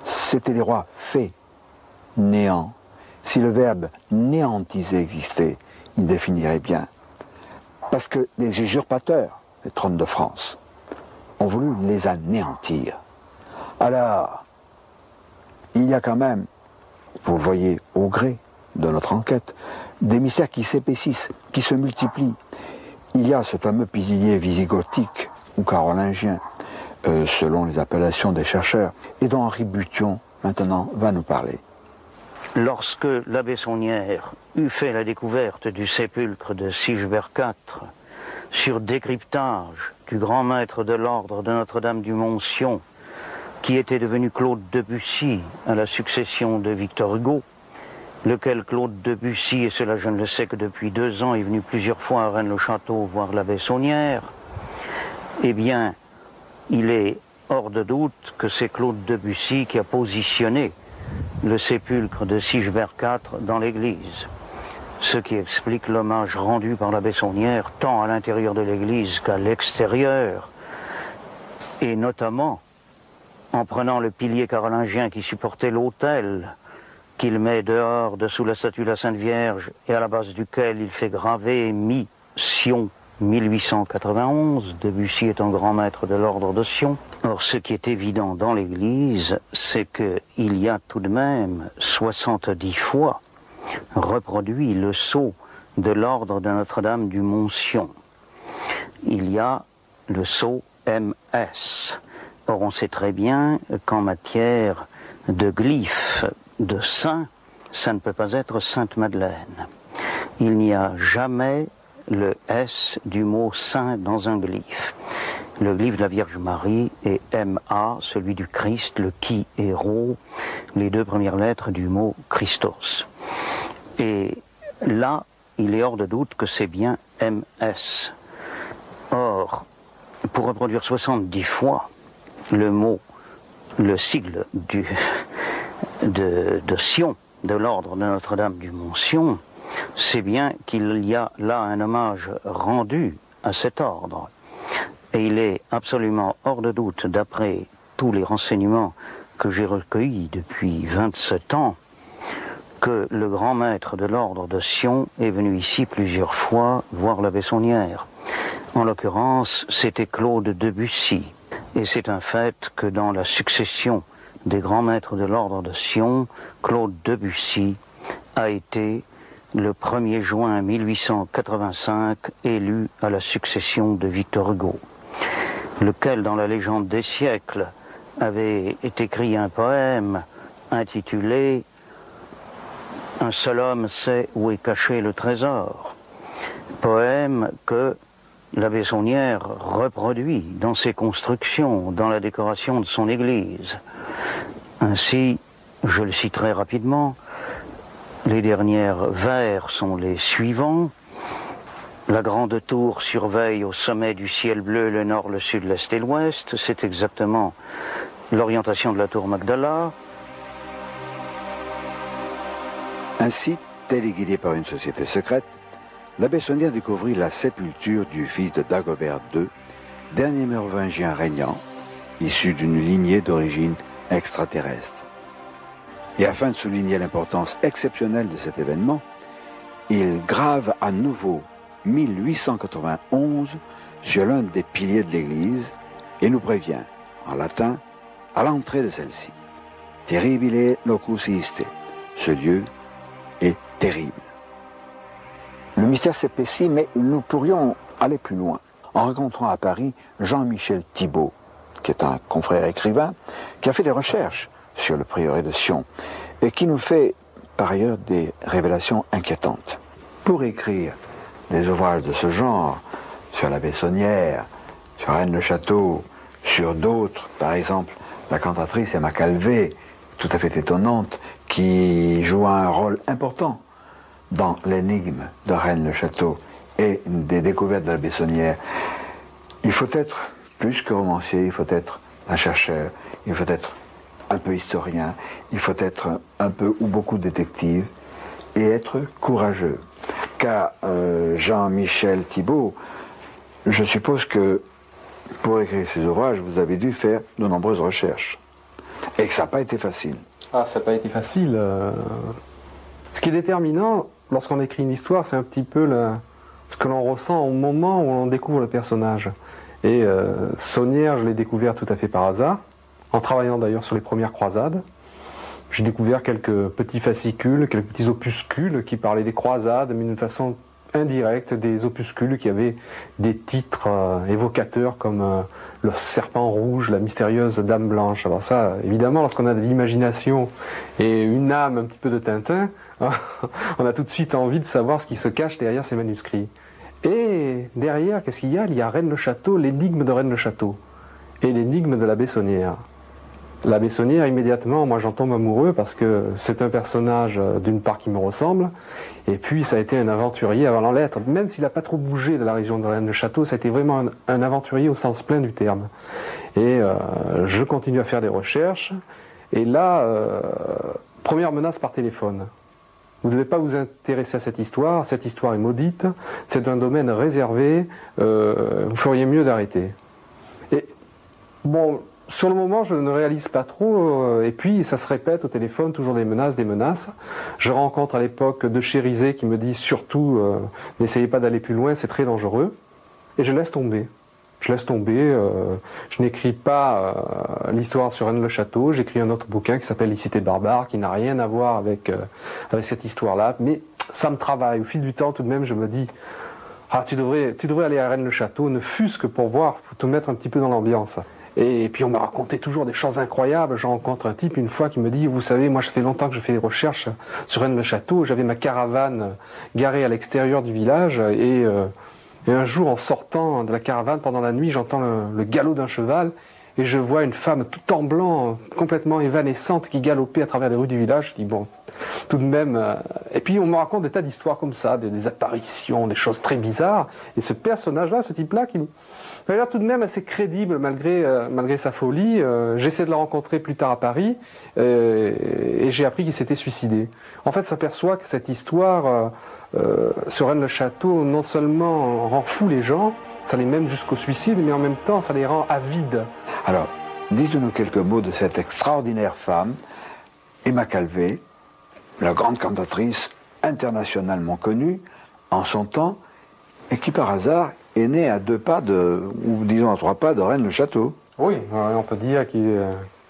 Speaker 1: c'étaient des rois faits, néants. Si le verbe néantiser existait, il définirait bien. Parce que les usurpateurs des trônes de France ont voulu les anéantir. Alors, il y a quand même, vous le voyez au gré de notre enquête, des mystères qui s'épaississent, qui se multiplient. Il y a ce fameux pilier visigothique ou carolingien, selon les appellations des chercheurs, et dont Henri Bution, maintenant, va nous parler.
Speaker 3: Lorsque la Bessonnière eut fait la découverte du sépulcre de Sigebert IV, sur décryptage du grand maître de l'ordre de Notre-Dame du Mont-Sion, qui était devenu Claude Debussy à la succession de Victor Hugo, lequel Claude Debussy, et cela je ne le sais que depuis 2 ans, est venu plusieurs fois à Rennes-le-Château voir la Bessonnière, eh bien, il est hors de doute que c'est Claude Debussy qui a positionné le sépulcre de Sigebert IV dans l'église. Ce qui explique l'hommage rendu par la Bessonnière tant à l'intérieur de l'église qu'à l'extérieur, et notamment en prenant le pilier carolingien qui supportait l'autel, qu'il met dehors dessous la statue de la Sainte Vierge et à la base duquel il fait graver Mi-Sion 1891, Debussy est un grand maître de l'ordre de Sion. Or, ce qui est évident dans l'église, c'est qu'il y a tout de même 70 fois reproduit le sceau de l'ordre de Notre-Dame du Mont-Sion. Il y a le sceau MS. Or, on sait très bien qu'en matière de glyphes de saint, ça ne peut pas être Sainte-Madeleine. Il n'y a jamais le S du mot saint dans un glyphe. Le glyphe de la Vierge Marie est MA, celui du Christ, le qui et Rho, les 2 premières lettres du mot Christos. Et là, il est hors de doute que c'est bien MS. Or, pour reproduire 70 fois le mot, le sigle de Sion, de l'ordre de Notre-Dame du Mont-Sion, c'est bien qu'il y a là un hommage rendu à cet ordre. Et il est absolument hors de doute, d'après tous les renseignements que j'ai recueillis depuis 27 ans, que le grand maître de l'ordre de Sion est venu ici plusieurs fois voir la Bessonnière. En l'occurrence, c'était Claude Debussy. Et c'est un fait que dans la succession des grands maîtres de l'ordre de Sion, Claude Debussy a été le 1er juin 1885 élu à la succession de Victor Hugo, lequel, dans la légende des siècles, avait écrit un poème intitulé « Un seul homme sait où est caché le trésor », poème que l'abbé Saunière reproduit dans ses constructions, dans la décoration de son église. Ainsi, je le citerai rapidement, les derniers vers sont les suivants. La grande tour surveille au sommet du ciel bleu le nord, le sud, l'est et l'ouest. C'est exactement l'orientation de la tour Magdala.
Speaker 1: Ainsi, téléguidé par une société secrète, l'abbé Saunière découvrit la sépulture du fils de Dagobert II, dernier mérovingien régnant, issu d'une lignée d'origine extraterrestre. Et afin de souligner l'importance exceptionnelle de cet événement, il grave à nouveau 1891 sur l'un des piliers de l'église et nous prévient, en latin, à l'entrée de celle-ci. Terribile locus iste. Ce lieu est terrible. Le mystère s'épaissit, mais nous pourrions aller plus loin en rencontrant à Paris Jean-Michel Thibault, qui est un confrère écrivain, qui a fait des recherches sur le prieuré de Sion et qui nous fait par ailleurs des révélations inquiétantes. Pour écrire des ouvrages de ce genre, sur l'abbé Saunière, sur Rennes-le-Château, sur d'autres, par exemple la cantatrice Emma Calvé, tout à fait étonnante, qui joua un rôle important dans l'énigme de Rennes-le-Château et des découvertes de l'abbé Saunière. Il faut être plus que romancier, il faut être un chercheur, il faut être un peu historien, il faut être un peu ou beaucoup détective et être courageux. Car Jean-Michel Thibault, je suppose que pour écrire ces ouvrages, vous avez dû faire de nombreuses recherches et que ça n'a pas été facile.
Speaker 7: Ah, ça n'a pas été facile. Ce qui est déterminant lorsqu'on écrit une histoire, c'est un petit peu ce que l'on ressent au moment où on découvre le personnage. Et Saunière, je l'ai découvert tout à fait par hasard, en travaillant d'ailleurs sur les premières croisades. J'ai découvert quelques petits fascicules, quelques petits opuscules qui parlaient des croisades, mais d'une façon indirecte, des opuscules qui avaient des titres évocateurs comme le serpent rouge, la mystérieuse dame blanche. Alors ça, évidemment, lorsqu'on a de l'imagination et une âme un petit peu de Tintin, on a tout de suite envie de savoir ce qui se cache derrière ces manuscrits. Et derrière, qu'est-ce qu'il y a ? Il y a Rennes-le-Château, l'énigme de Rennes-le-Château et l'énigme de l'abbé Saunière. L'abbé Saunière, immédiatement, moi j'en tombe amoureux parce que c'est un personnage d'une part qui me ressemble, et puis ça a été un aventurier avant l'être. Même s'il n'a pas trop bougé de la région de Rennes-le-Château, ça a été vraiment un aventurier au sens plein du terme. Et je continue à faire des recherches, et là, première menace par téléphone. Vous ne devez pas vous intéresser à cette histoire est maudite, c'est un domaine réservé, vous feriez mieux d'arrêter. Et bon, sur le moment, je ne réalise pas trop, et puis ça se répète au téléphone, toujours des menaces. Je rencontre à l'époque De Chérizet qui me dit surtout, n'essayez pas d'aller plus loin, c'est très dangereux, et je laisse tomber. Je n'écris pas l'histoire sur Rennes-le-Château, j'écris un autre bouquin qui s'appelle Les Cités barbares, qui n'a rien à voir avec cette histoire-là, mais ça me travaille. Au fil du temps, tout de même, je me dis, tu devrais aller à Rennes-le-Château, ne fût-ce que pour voir, pour te mettre un petit peu dans l'ambiance. Et puis on m'a raconté toujours des choses incroyables. Je rencontre un type une fois qui me dit, vous savez, moi ça fait longtemps que je fais des recherches sur Rennes-le-Château, j'avais ma caravane garée à l'extérieur du village, et un jour, en sortant de la caravane pendant la nuit, j'entends le galop d'un cheval et je vois une femme tout en blanc, complètement évanescente, qui galopait à travers les rues du village. Je dis, bon, tout de même... Et puis on me raconte des tas d'histoires comme ça, des apparitions, des choses très bizarres. Et ce personnage-là, ce type-là, qui a l'air tout de même assez crédible malgré sa folie. J'essaie de le rencontrer plus tard à Paris et j'ai appris qu'il s'était suicidé. En fait, s'aperçoit que cette histoire... sur Rennes-le-Château, non seulement rend fou les gens, ça les mène jusqu'au suicide, mais en même temps, ça les rend avides.
Speaker 1: Alors, dites-nous quelques mots de cette extraordinaire femme, Emma Calvé, la grande cantatrice internationalement connue en son temps, et qui par hasard est née à 2 pas ou disons à 3 pas de Rennes-le-Château.
Speaker 7: Oui, on peut dire qu'ils,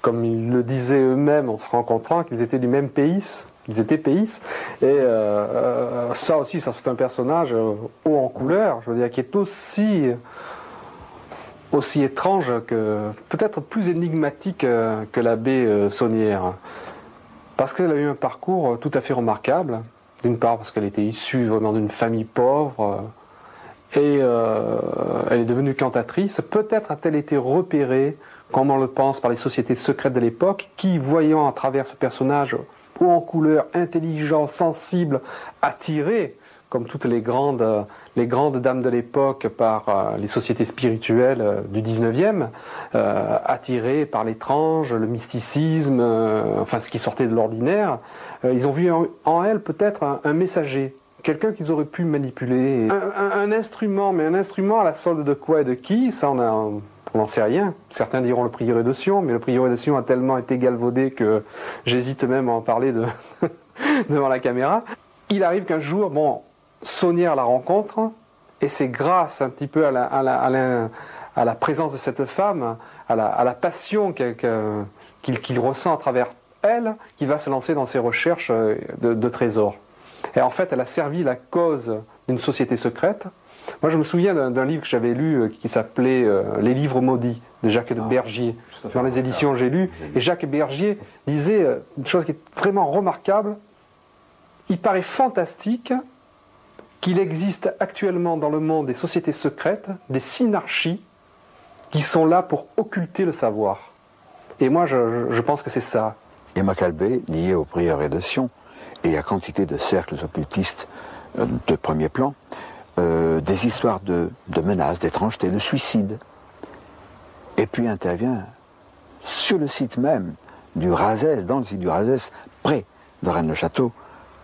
Speaker 7: comme ils le disaient eux-mêmes en se rencontrant, qu'ils étaient du même pays, ils étaient pays. Et ça aussi, ça c'est un personnage haut en couleur, je veux dire, qui est aussi étrange que, peut-être plus énigmatique que l'abbé Saunière. Parce qu'elle a eu un parcours tout à fait remarquable. D'une part parce qu'elle était issue vraiment d'une famille pauvre et elle est devenue cantatrice. Peut-être a-t-elle été repérée, comme on le pense, par les sociétés secrètes de l'époque qui, voyant à travers ce personnage haut en couleur, intelligent, sensible, attiré, comme toutes les grandes dames de l'époque, par les sociétés spirituelles du 19e, attirées par l'étrange, le mysticisme, enfin ce qui sortait de l'ordinaire, ils ont vu en elle peut-être un messager, quelqu'un qu'ils auraient pu manipuler, un instrument, mais un instrument à la solde de quoi et de qui, ça on n'en sait rien. Certains diront le prieuré de Sion, mais le prieuré de Sion a tellement été galvaudé que j'hésite même à en parler devant la caméra. Il arrive qu'un jour, Saunière la rencontre, et c'est grâce un petit peu à la présence de cette femme, à la passion qu'il ressent à travers elle, qu'il va se lancer dans ses recherches de trésors. Et en fait, elle a servi la cause d'une société secrète. Moi, je me souviens d'un livre que j'avais lu qui s'appelait Les livres maudits de Jacques Bergier. Dans les éditions, j'ai lu. Et Jacques Bergier disait une chose qui est vraiment remarquable. Il paraît fantastique qu'il existe actuellement dans le monde des sociétés secrètes, des synarchies, qui sont là pour occulter le savoir. Et moi, je pense que c'est ça.
Speaker 1: Et Macalbé, lié au prieuré de Sion, et à quantité de cercles occultistes de premier plan, des histoires de menaces, d'étrangeté, de suicide. Et puis intervient sur le site même du Razès, dans le site du Razès, près de Rennes-le-Château,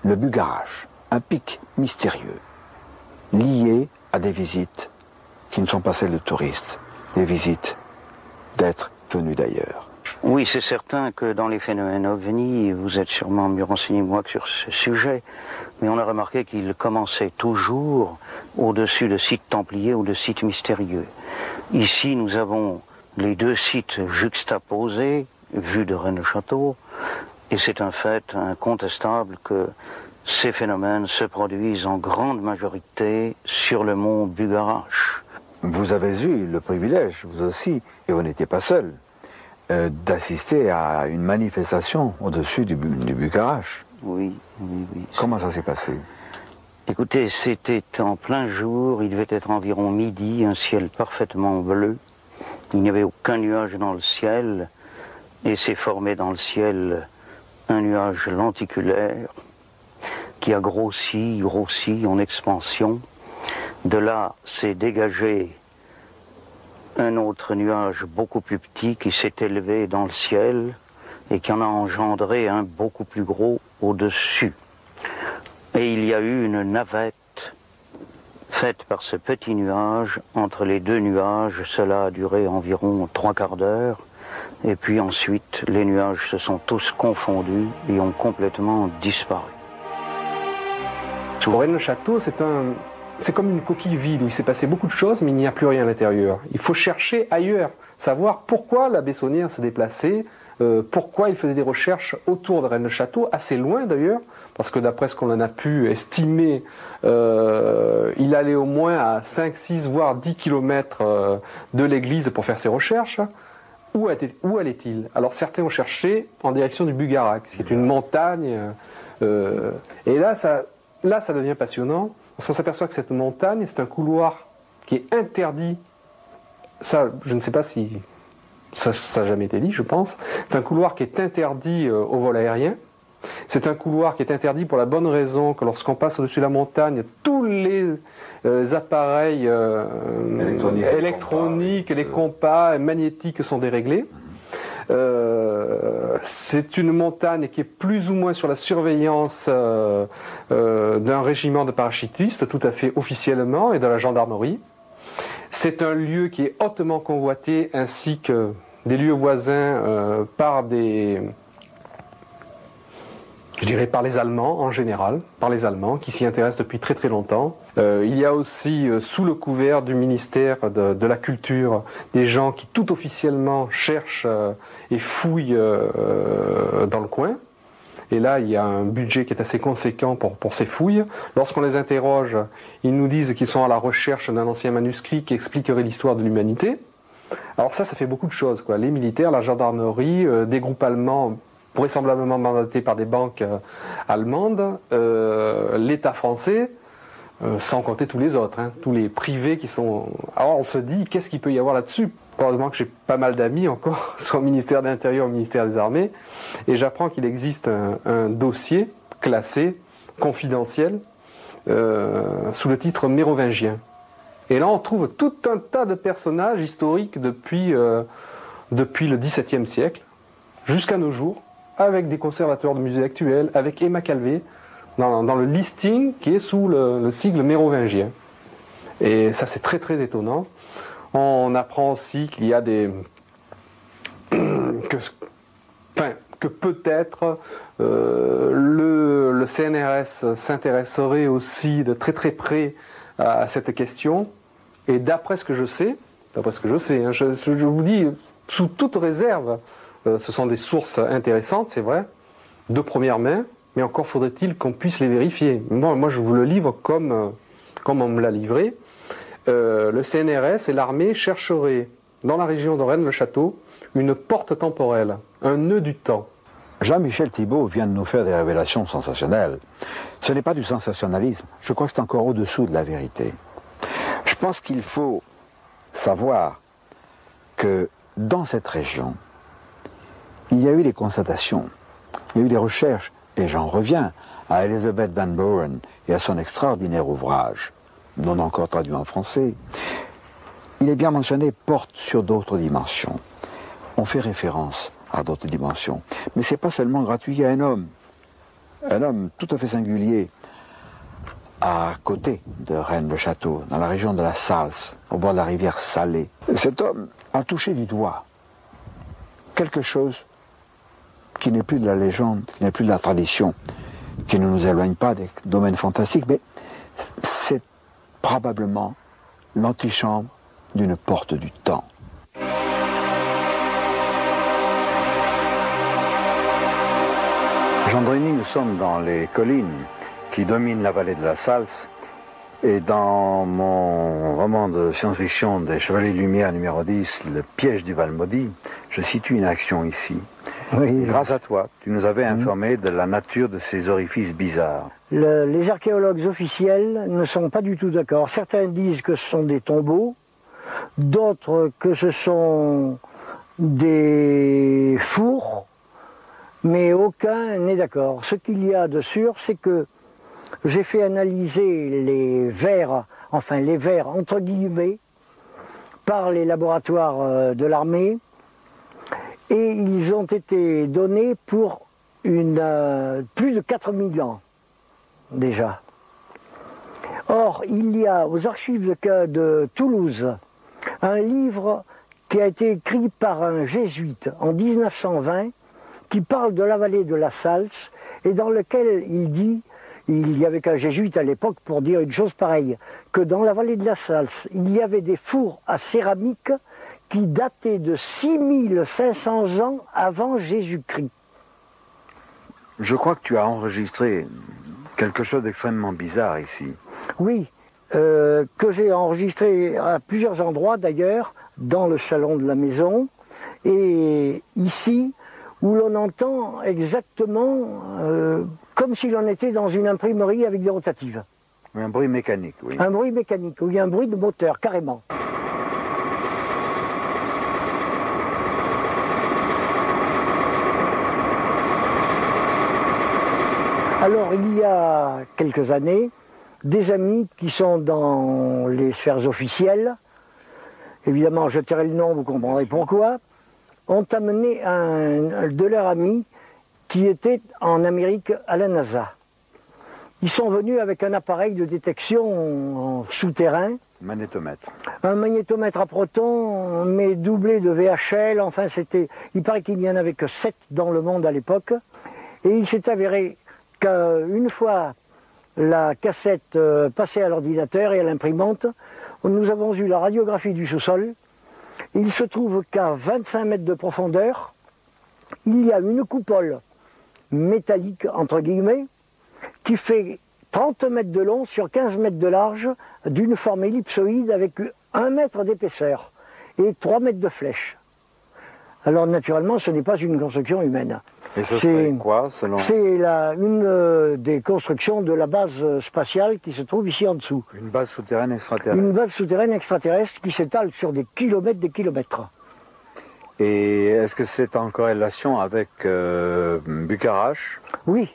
Speaker 1: le Bugarache, un pic mystérieux, lié à des visites qui ne sont pas celles de touristes, des visites d'êtres venus d'ailleurs.
Speaker 3: Oui, c'est certain que dans les phénomènes ovnis, vous êtes sûrement mieux renseigné que moi sur ce sujet, mais on a remarqué qu'il commençait toujours au-dessus de sites templiers ou de sites mystérieux. Ici, nous avons les deux sites juxtaposés, vus de Rennes-le-Château, et c'est un fait incontestable que ces phénomènes se produisent en grande majorité sur le mont Bugarache.
Speaker 1: Vous avez eu le privilège, vous aussi, et vous n'étiez pas seul, d'assister à une manifestation au-dessus du Bugarache.
Speaker 3: Oui.
Speaker 1: Comment ça s'est passé?
Speaker 3: Écoutez, c'était en plein jour, il devait être environ midi, un ciel parfaitement bleu. Il n'y avait aucun nuage dans le ciel, et s'est formé dans le ciel un nuage lenticulaire qui a grossi en expansion. De là s'est dégagé un autre nuage beaucoup plus petit qui s'est élevé dans le ciel et qui en a engendré un beaucoup plus gros au-dessus. Et il y a eu une navette faite par ce petit nuage. Entre les deux nuages, cela a duré environ 3/4 d'heure. Et puis ensuite, les nuages se sont tous confondus et ont complètement disparu.
Speaker 7: Rennes-le-Château, c'est comme une coquille vide où il s'est passé beaucoup de choses, mais il n'y a plus rien à l'intérieur. Il faut chercher ailleurs, savoir pourquoi l'abbé Saunière se déplaçait, pourquoi il faisait des recherches autour de Rennes-le-Château, assez loin d'ailleurs, parce que d'après ce qu'on en a pu estimer, il allait au moins à 5, 6, voire 10 km de l'église pour faire ses recherches. Où allait-il? Alors certains ont cherché en direction du Bugarache, qui est une montagne, et là ça devient passionnant, parce qu'on s'aperçoit que cette montagne, c'est un couloir qui est interdit. Ça, je ne sais pas si ça n'a jamais été dit, je pense. C'est un couloir qui est interdit au vol aérien. C'est un couloir qui est interdit pour la bonne raison que lorsqu'on passe au-dessus de la montagne, tous les appareils électroniques, les compas magnétiques sont déréglés. C'est une montagne qui est plus ou moins sur la surveillance d'un régiment de parachutistes, tout à fait officiellement, et de la gendarmerie. C'est un lieu qui est hautement convoité, ainsi que des lieux voisins par des je dirais par les Allemands en général, par les Allemands qui s'y intéressent depuis très très longtemps. Il y a aussi sous le couvert du ministère de la Culture des gens qui tout officiellement cherchent et fouillent dans le coin. Et là, il y a un budget qui est assez conséquent pour ces fouilles. Lorsqu'on les interroge, ils nous disent qu'ils sont à la recherche d'un ancien manuscrit qui expliquerait l'histoire de l'humanité. Alors ça fait beaucoup de choses, quoi. Les militaires, la gendarmerie, des groupes allemands vraisemblablement mandatés par des banques allemandes, l'État français, sans compter tous les autres, tous les privés qui sont... Alors on se dit, qu'est-ce qu'il peut y avoir là-dessus? Heureusement que j'ai pas mal d'amis encore, soit au ministère de l'Intérieur ou au ministère des Armées, et j'apprends qu'il existe un dossier classé, confidentiel, sous le titre mérovingien. Et là on trouve tout un tas de personnages historiques depuis le XVIIe siècle, jusqu'à nos jours, avec des conservateurs de musées actuels, avec Emma Calvé, dans le listing qui est sous le sigle mérovingien. Et ça c'est très très étonnant. On apprend aussi qu'il y a que peut-être le CNRS s'intéresserait aussi de très très près à cette question. Et d'après ce que je sais, je vous dis sous toute réserve, ce sont des sources intéressantes, c'est vrai, de première main, mais encore faudrait-il qu'on puisse les vérifier. Moi je vous le livre comme on me l'a livré. Le CNRS et l'armée chercheraient dans la région de Rennes-le-Château une porte temporelle, un nœud du temps.
Speaker 1: Jean-Michel Thibault vient de nous faire des révélations sensationnelles. Ce n'est pas du sensationnalisme, je crois que c'est encore au-dessous de la vérité. Je pense qu'il faut savoir que dans cette région, il y a eu des constatations, il y a eu des recherches, et j'en reviens à Elizabeth Van Buren et à son extraordinaire ouvrage, non encore traduit en français. Il est bien mentionné porte sur d'autres dimensions. On fait référence à d'autres dimensions. Mais ce n'est pas seulement gratuit, il y a un homme tout à fait singulier, à côté de Rennes-le-Château, dans la région de la Salse, au bord de la rivière Salée. Cet homme a touché du doigt quelque chose qui n'est plus de la légende, qui n'est plus de la tradition, qui ne nous éloigne pas des domaines fantastiques, mais c'est probablement l'antichambre d'une porte du temps. Gendreny, nous sommes dans les collines qui dominent la vallée de la Salse, et dans mon roman de science-fiction des Chevaliers de Lumière numéro 10, Le piège du Val-Maudit, je situe une action ici. Oui. Grâce à toi, tu nous avais informé de la nature de ces orifices bizarres.
Speaker 8: Les archéologues officiels ne sont pas du tout d'accord. Certains disent que ce sont des tombeaux, d'autres que ce sont des fours, mais aucun n'est d'accord. Ce qu'il y a de sûr, c'est que j'ai fait analyser les vers entre guillemets, par les laboratoires de l'armée, et ils ont été donnés pour plus de 4000 ans déjà. Or, il y a aux archives de Toulouse un livre qui a été écrit par un jésuite en 1920 qui parle de la vallée de la Salse et dans lequel il dit, il n'y avait qu'un jésuite à l'époque pour dire une chose pareille, que dans la vallée de la Salse, il y avait des fours à céramique qui dataient de 6500 ans avant Jésus-Christ.
Speaker 1: Je crois que tu as enregistré quelque chose d'extrêmement bizarre ici.
Speaker 8: Oui, que j'ai enregistré à plusieurs endroits d'ailleurs, dans le salon de la maison, et ici, où l'on entend exactement comme si l'on était dans une imprimerie avec des rotatives.
Speaker 1: Un bruit mécanique, oui.
Speaker 8: Un bruit mécanique, oui, un bruit de moteur, carrément. Alors, il y a quelques années, des amis qui sont dans les sphères officielles, évidemment, je tairai le nom, vous comprendrez pourquoi, ont amené un de leurs amis qui était en Amérique à la NASA. Ils sont venus avec un appareil de détection souterrain.
Speaker 1: Magnétomètre.
Speaker 8: Un magnétomètre à protons, mais doublé de VHL, enfin c'était... Il paraît qu'il n'y en avait que 7 dans le monde à l'époque. Et il s'est avéré qu'une fois la cassette passée à l'ordinateur et à l'imprimante, nous avons eu la radiographie du sous-sol. Il se trouve qu'à 25 mètres de profondeur, il y a une coupole métallique, entre guillemets, qui fait 30 mètres de long sur 15 mètres de large, d'une forme ellipsoïde avec 1 mètre d'épaisseur et 3 mètres de flèche. Alors naturellement, ce n'est pas une construction humaine.
Speaker 1: Et ce serait quoi, selon...
Speaker 8: C'est une des constructions de la base spatiale qui se trouve ici en dessous.
Speaker 1: Une base souterraine extraterrestre.
Speaker 8: Une base souterraine extraterrestre qui s'étale sur des kilomètres.
Speaker 1: Et est-ce que c'est en corrélation avec Bucarache?
Speaker 8: Oui,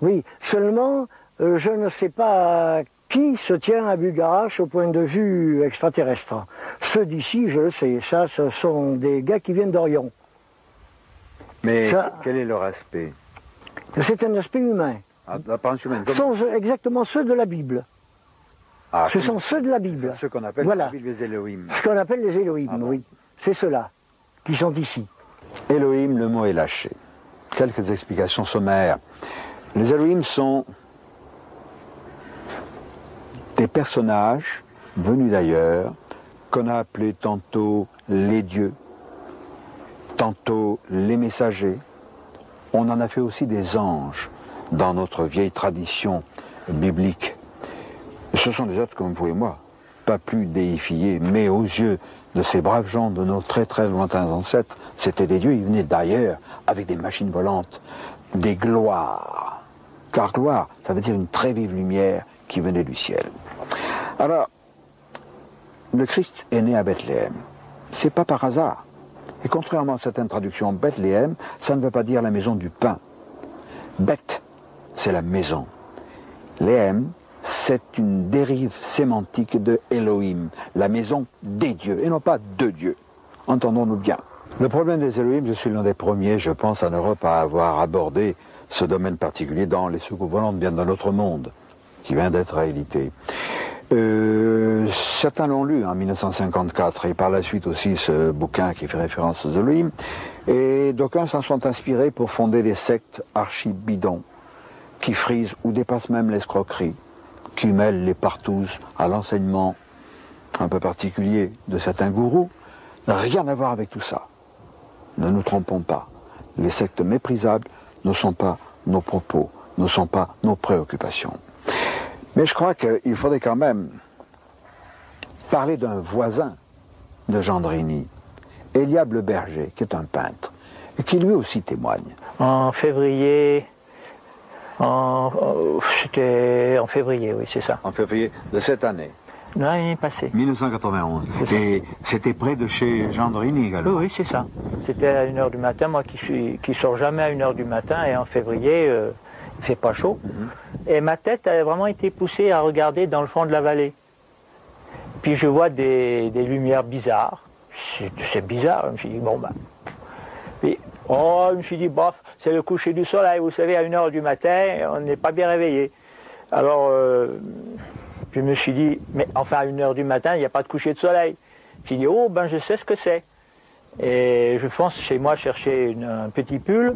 Speaker 8: oui. Seulement, je ne sais pas qui se tient à Bucarache au point de vue extraterrestre. Ceux d'ici, je le sais. Ça, ce sont des gars qui viennent d'Orion.
Speaker 1: Mais quel est leur aspect?
Speaker 8: C'est un aspect humain.
Speaker 1: L'apparence humaine.
Speaker 8: Ce sont exactement ceux de la Bible.
Speaker 1: Ah,
Speaker 8: ce sont ceux de la Bible.
Speaker 1: Ceux qu'on appelle
Speaker 8: voilà.
Speaker 1: les Elohim.
Speaker 8: Ce qu'on appelle les Elohim,
Speaker 1: bon.
Speaker 8: oui. C'est ceux-là qui sont ici.
Speaker 1: Elohim, le mot est lâché. Quelques explications sommaires. Les Elohim sont des personnages venus d'ailleurs qu'on a appelés tantôt les dieux, tantôt les messagers. On en a fait aussi des anges dans notre vieille tradition biblique. Ce sont des êtres comme vous et moi, pas plus déifiés, mais aux yeux de ces braves gens de nos très très lointains ancêtres, c'était des dieux, ils venaient d'ailleurs avec des machines volantes, des gloires. Car gloire, ça veut dire une très vive lumière qui venait du ciel. Alors, le Christ est né à Bethléem. C'est pas par hasard. Et contrairement à certaines traductions, Bethléem, ça ne veut pas dire la maison du pain. Beth, c'est la maison. Léem, c'est une dérive sémantique de Elohim, la maison des dieux, et non pas de Dieu. Entendons-nous bien. Le problème des Elohim, je suis l'un des premiers, je pense, en Europe à avoir abordé ce domaine particulier dans les soucoupes volantes, bien dans notre monde, qui vient d'être réédité. Certains l'ont lu en 1954 et par la suite aussi ce bouquin qui fait référence aux Elohim, et d'aucuns s'en sont inspirés pour fonder des sectes archi-bidons qui frisent ou dépassent même l'escroquerie, qui mêlent les partouzes à l'enseignement un peu particulier de certains gourous. Rien à voir avec tout ça. Ne nous trompons pas. Les sectes méprisables ne sont pas nos propos, ne sont pas nos préoccupations. Mais je crois qu'il faudrait quand même parler d'un voisin de Gendrini, Eliab le Berger, qui est un peintre, et qui lui aussi témoigne.
Speaker 9: En février, c'était en février, oui, c'est ça.
Speaker 1: En février de cette année.
Speaker 9: L'année passée.
Speaker 1: 1991. Et c'était près de chez Gendrini également.
Speaker 9: Oui, oui, c'est ça. C'était à 1h du matin, moi qui sors jamais à 1h du matin, et en février, il fait pas chaud. Et ma tête a vraiment été poussée à regarder dans le fond de la vallée. Puis je vois des lumières bizarres. C'est bizarre. Je me suis dit, bon ben. Puis, je me suis dit, bof, c'est le coucher du soleil. Vous savez, à 1h du matin, on n'est pas bien réveillé. Alors, je me suis dit, mais enfin, à 1h du matin, il n'y a pas de coucher de soleil. Je me suis dit, oh, ben je sais ce que c'est. Et je fonce chez moi chercher un petit pull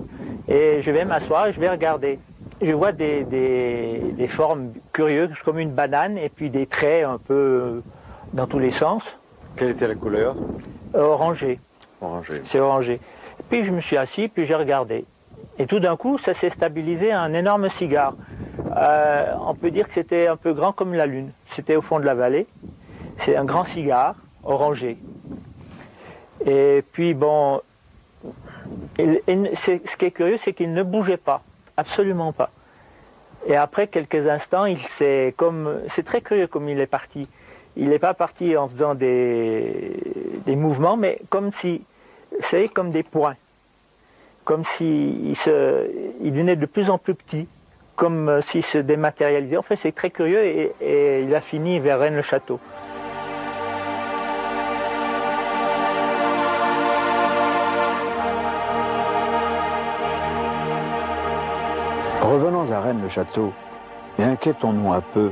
Speaker 9: et je vais m'asseoir et je vais regarder. Je vois des formes curieuses comme une banane et puis des traits un peu dans tous les sens.
Speaker 1: Quelle était la couleur?
Speaker 9: Orangé.
Speaker 1: Orangé.
Speaker 9: C'est orangé. Puis je me suis assis, puis j'ai regardé. Et tout d'un coup, ça s'est stabilisé à un énorme cigare. On peut dire que c'était un peu grand comme la lune. C'était au fond de la vallée. C'est un grand cigare orangé. Et puis bon, ce qui est curieux, c'est qu'il ne bougeait pas. Absolument pas. Et après quelques instants, c'est très curieux comme il est parti. Il n'est pas parti en faisant des mouvements, mais comme si, c'est comme des points. Comme s'il devenait de plus en plus petit, comme s'il se dématérialisait. En fait, c'est très curieux et il a fini vers Rennes-le-Château.
Speaker 1: Revenons à Rennes-le-Château et inquiétons-nous un peu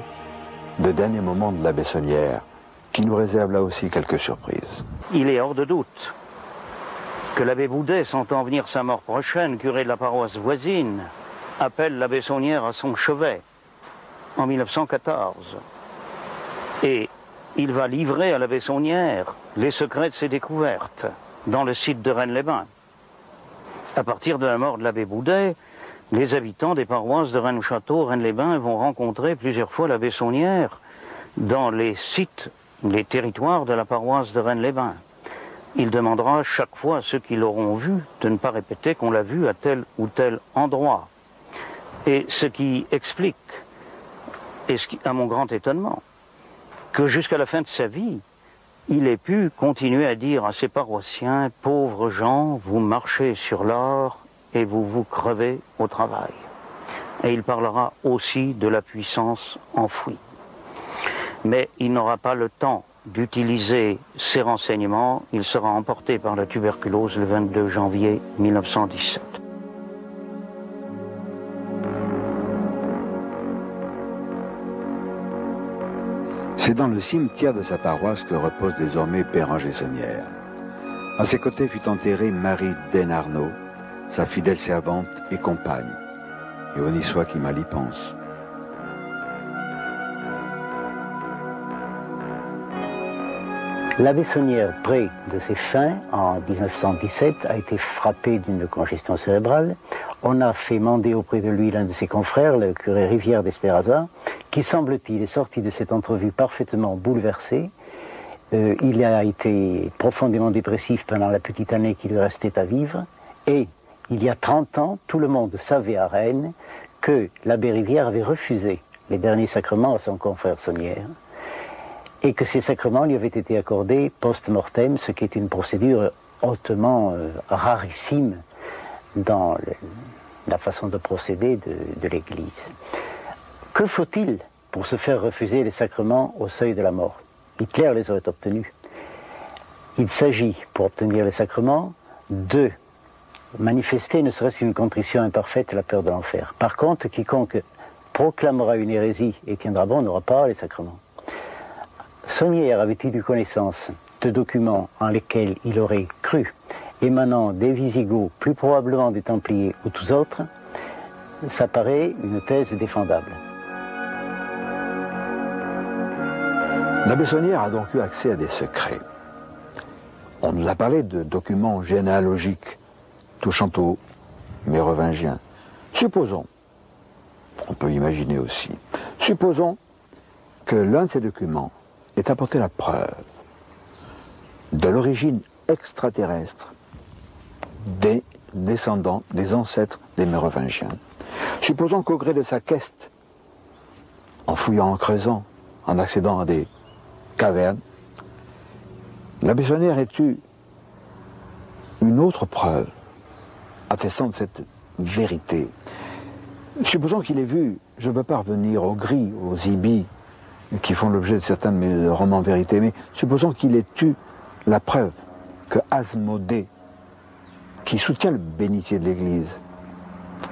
Speaker 1: des derniers moments de la Bessonnière, qui nous réserve là aussi quelques surprises.
Speaker 3: Il est hors de doute que l'abbé Boudet, sentant venir sa mort prochaine, curé de la paroisse voisine, appelle l'abbé Saunière à son chevet en 1914. Et il va livrer à l'abbé Saunière les secrets de ses découvertes dans le site de Rennes-les-Bains. À partir de la mort de l'abbé Boudet, les habitants des paroisses de Rennes-le-Château, Rennes-les-Bains vont rencontrer plusieurs fois l'abbé Saunière dans les sites, les territoires de la paroisse de Rennes-les-Bains. Il demandera chaque fois à ceux qui l'auront vu de ne pas répéter qu'on l'a vu à tel ou tel endroit. Et ce qui explique, et ce qui, à mon grand étonnement, que jusqu'à la fin de sa vie, il ait pu continuer à dire à ses paroissiens, « Pauvres gens, vous marchez sur l'or et vous vous crevez au travail. » Et il parlera aussi de la puissance enfouie. Mais il n'aura pas le temps d'utiliser ces renseignements. Il sera emporté par la tuberculose le 22 janvier 1917.
Speaker 1: C'est dans le cimetière de sa paroisse que repose désormais Père Angé Saunière. À ses côtés fut enterrée Marie Denarnaud, sa fidèle servante et compagne. Et honni soit qui mal y pense.
Speaker 10: L'abbé Saunière, près de ses fins, en 1917, a été frappé d'une congestion cérébrale. On a fait mander auprès de lui l'un de ses confrères, le curé Rivière d'Espéraza, qui, semble-t-il, est sorti de cette entrevue parfaitement bouleversé. Il a été profondément dépressif pendant la petite année qui lui restait à vivre. Et, il y a 30 ans, tout le monde savait à Rennes que l'abbé Rivière avait refusé les derniers sacrements à son confrère Saunière, et que ces sacrements lui avaient été accordés post-mortem, ce qui est une procédure hautement rarissime dans la façon de procéder de l'Église. Que faut-il pour se faire refuser les sacrements au seuil de la mort? Hitler les aurait obtenus. Il s'agit, pour obtenir les sacrements, de manifester ne serait-ce qu'une contrition imparfaite, la peur de l'enfer. Par contre, quiconque proclamera une hérésie et tiendra bon n'aura pas les sacrements. Saunière avait-il eu connaissance de documents en lesquels il aurait cru, émanant des Visigoths, plus probablement des Templiers ou tous autres? Ça paraît une thèse défendable.
Speaker 1: L'abbé Saunière a donc eu accès à des secrets. On nous a parlé de documents généalogiques touchant aux Mérovingiens. Supposons, on peut imaginer aussi, supposons que l'un de ces documents ait apporté la preuve de l'origine extraterrestre des descendants, des ancêtres des Mérovingiens. Supposons qu'au gré de sa quête, en fouillant, en creusant, en accédant à des cavernes, l'abbé Saunière ait eu une autre preuve attestant de cette vérité. Supposons qu'il ait vu, je ne veux pas revenir aux gris, aux ibis, qui font l'objet de certains de mes romans vérités, mais supposons qu'il ait eu la preuve que Asmodée, qui soutient le bénitier de l'Église,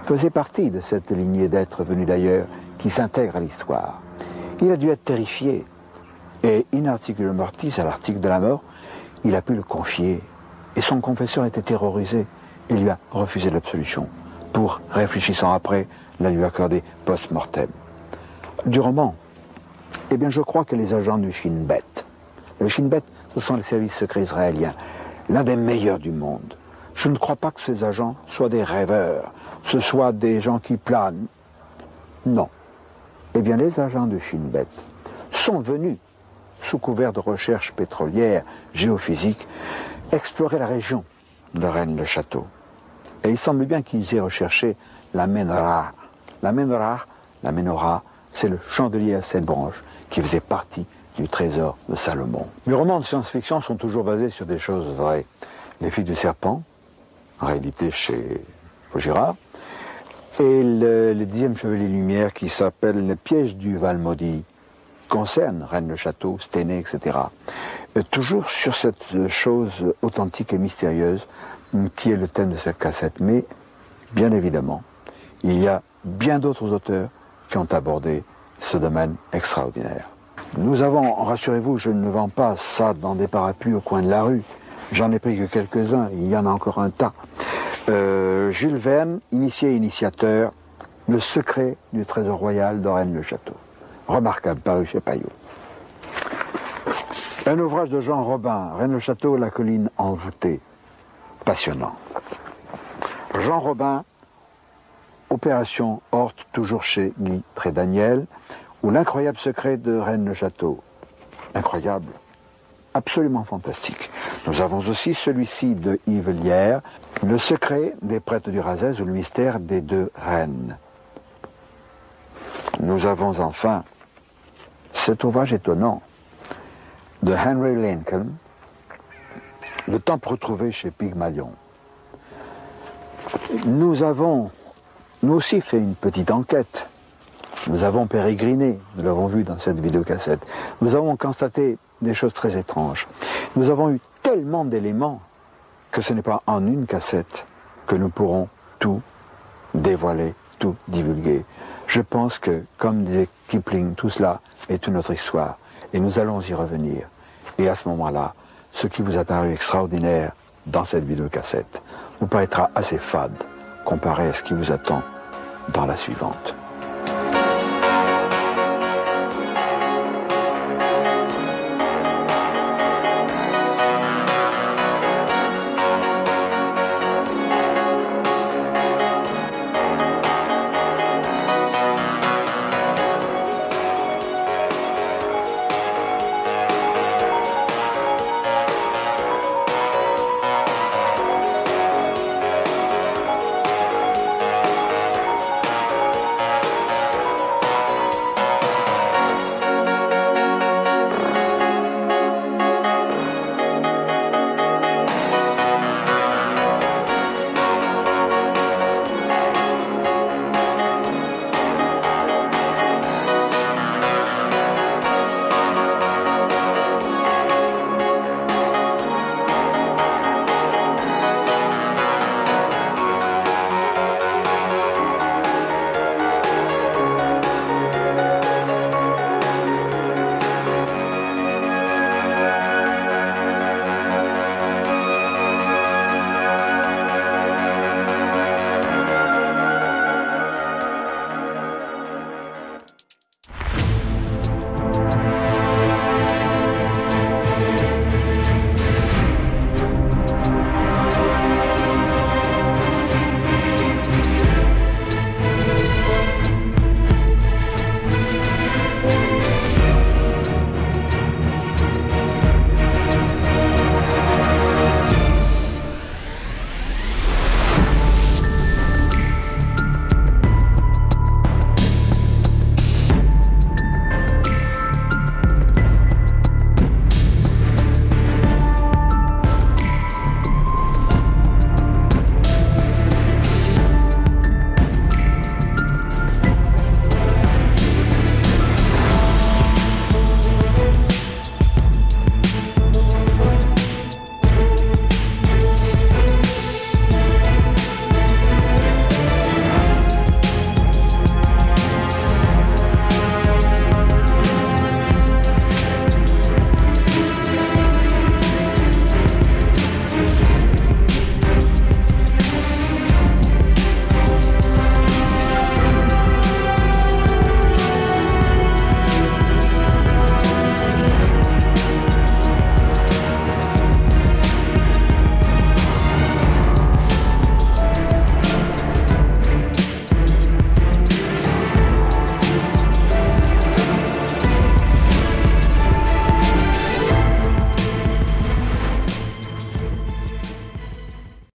Speaker 1: faisait partie de cette lignée d'êtres venus d'ailleurs, qui s'intègre à l'histoire. Il a dû être terrifié, et in articulo mortis, à l'article de la mort, il a pu le confier, et son confesseur était terrorisé, et lui a refusé l'absolution, pour, réfléchissant après, la lui accorder post-mortem. Du roman, eh bien je crois que les agents du Shin Bet, le Shin Bet, ce sont les services secrets israéliens, l'un des meilleurs du monde. Je ne crois pas que ces agents soient des rêveurs, ce soient des gens qui planent. Non. Eh bien les agents du Shin Bet sont venus, sous couvert de recherches pétrolières, géophysiques, explorer la région de Rennes-le-Château. Et il semble bien qu'ils aient recherché la menorah. La menorah, c'est le chandelier à 7 branches qui faisait partie du trésor de Salomon. Les romans de science-fiction sont toujours basés sur des choses vraies. Les filles du serpent, en réalité chez Vaugirard, et le 10e Chevalier Lumière qui s'appelle Le piège du Val-Maudit, concerne Rennes-le-Château, Stenay, etc. Toujours sur cette chose authentique et mystérieuse qui est le thème de cette cassette. Mais, bien évidemment, il y a bien d'autres auteurs qui ont abordé ce domaine extraordinaire. Nous avons, rassurez-vous, je ne vends pas ça dans des parapluies au coin de la rue. J'en ai pris que quelques-uns, il y en a encore un tas. Jules Verne, initié et initiateur, Le secret du trésor royal de Rennes-le-Château. Remarquable, paru chez Payot. Un ouvrage de Jean Robin, Rennes-le-Château, la colline envoûtée. Passionnant. Jean Robin, Opération Horte, toujours chez Guy Trédaniel, ou L'incroyable secret de Rennes-le-Château. Incroyable, absolument fantastique. Nous avons aussi celui-ci de Yves Lière, Le secret des prêtres du Razès ou le mystère des deux reines. Nous avons enfin cet ouvrage étonnant de Henry Lincoln, Le temple retrouvé chez Pygmalion. Nous avons, nous aussi, fait une petite enquête. Nous avons pérégriné, nous l'avons vu dans cette vidéocassette. Nous avons constaté des choses très étranges. Nous avons eu tellement d'éléments que ce n'est pas en une cassette que nous pourrons tout dévoiler, tout divulguer. Je pense que, comme disait Kipling, tout cela est une autre histoire. Et nous allons y revenir. Et à ce moment-là, ce qui vous a paru extraordinaire dans cette vidéocassette vous paraîtra assez fade comparé à ce qui vous attend dans la suivante.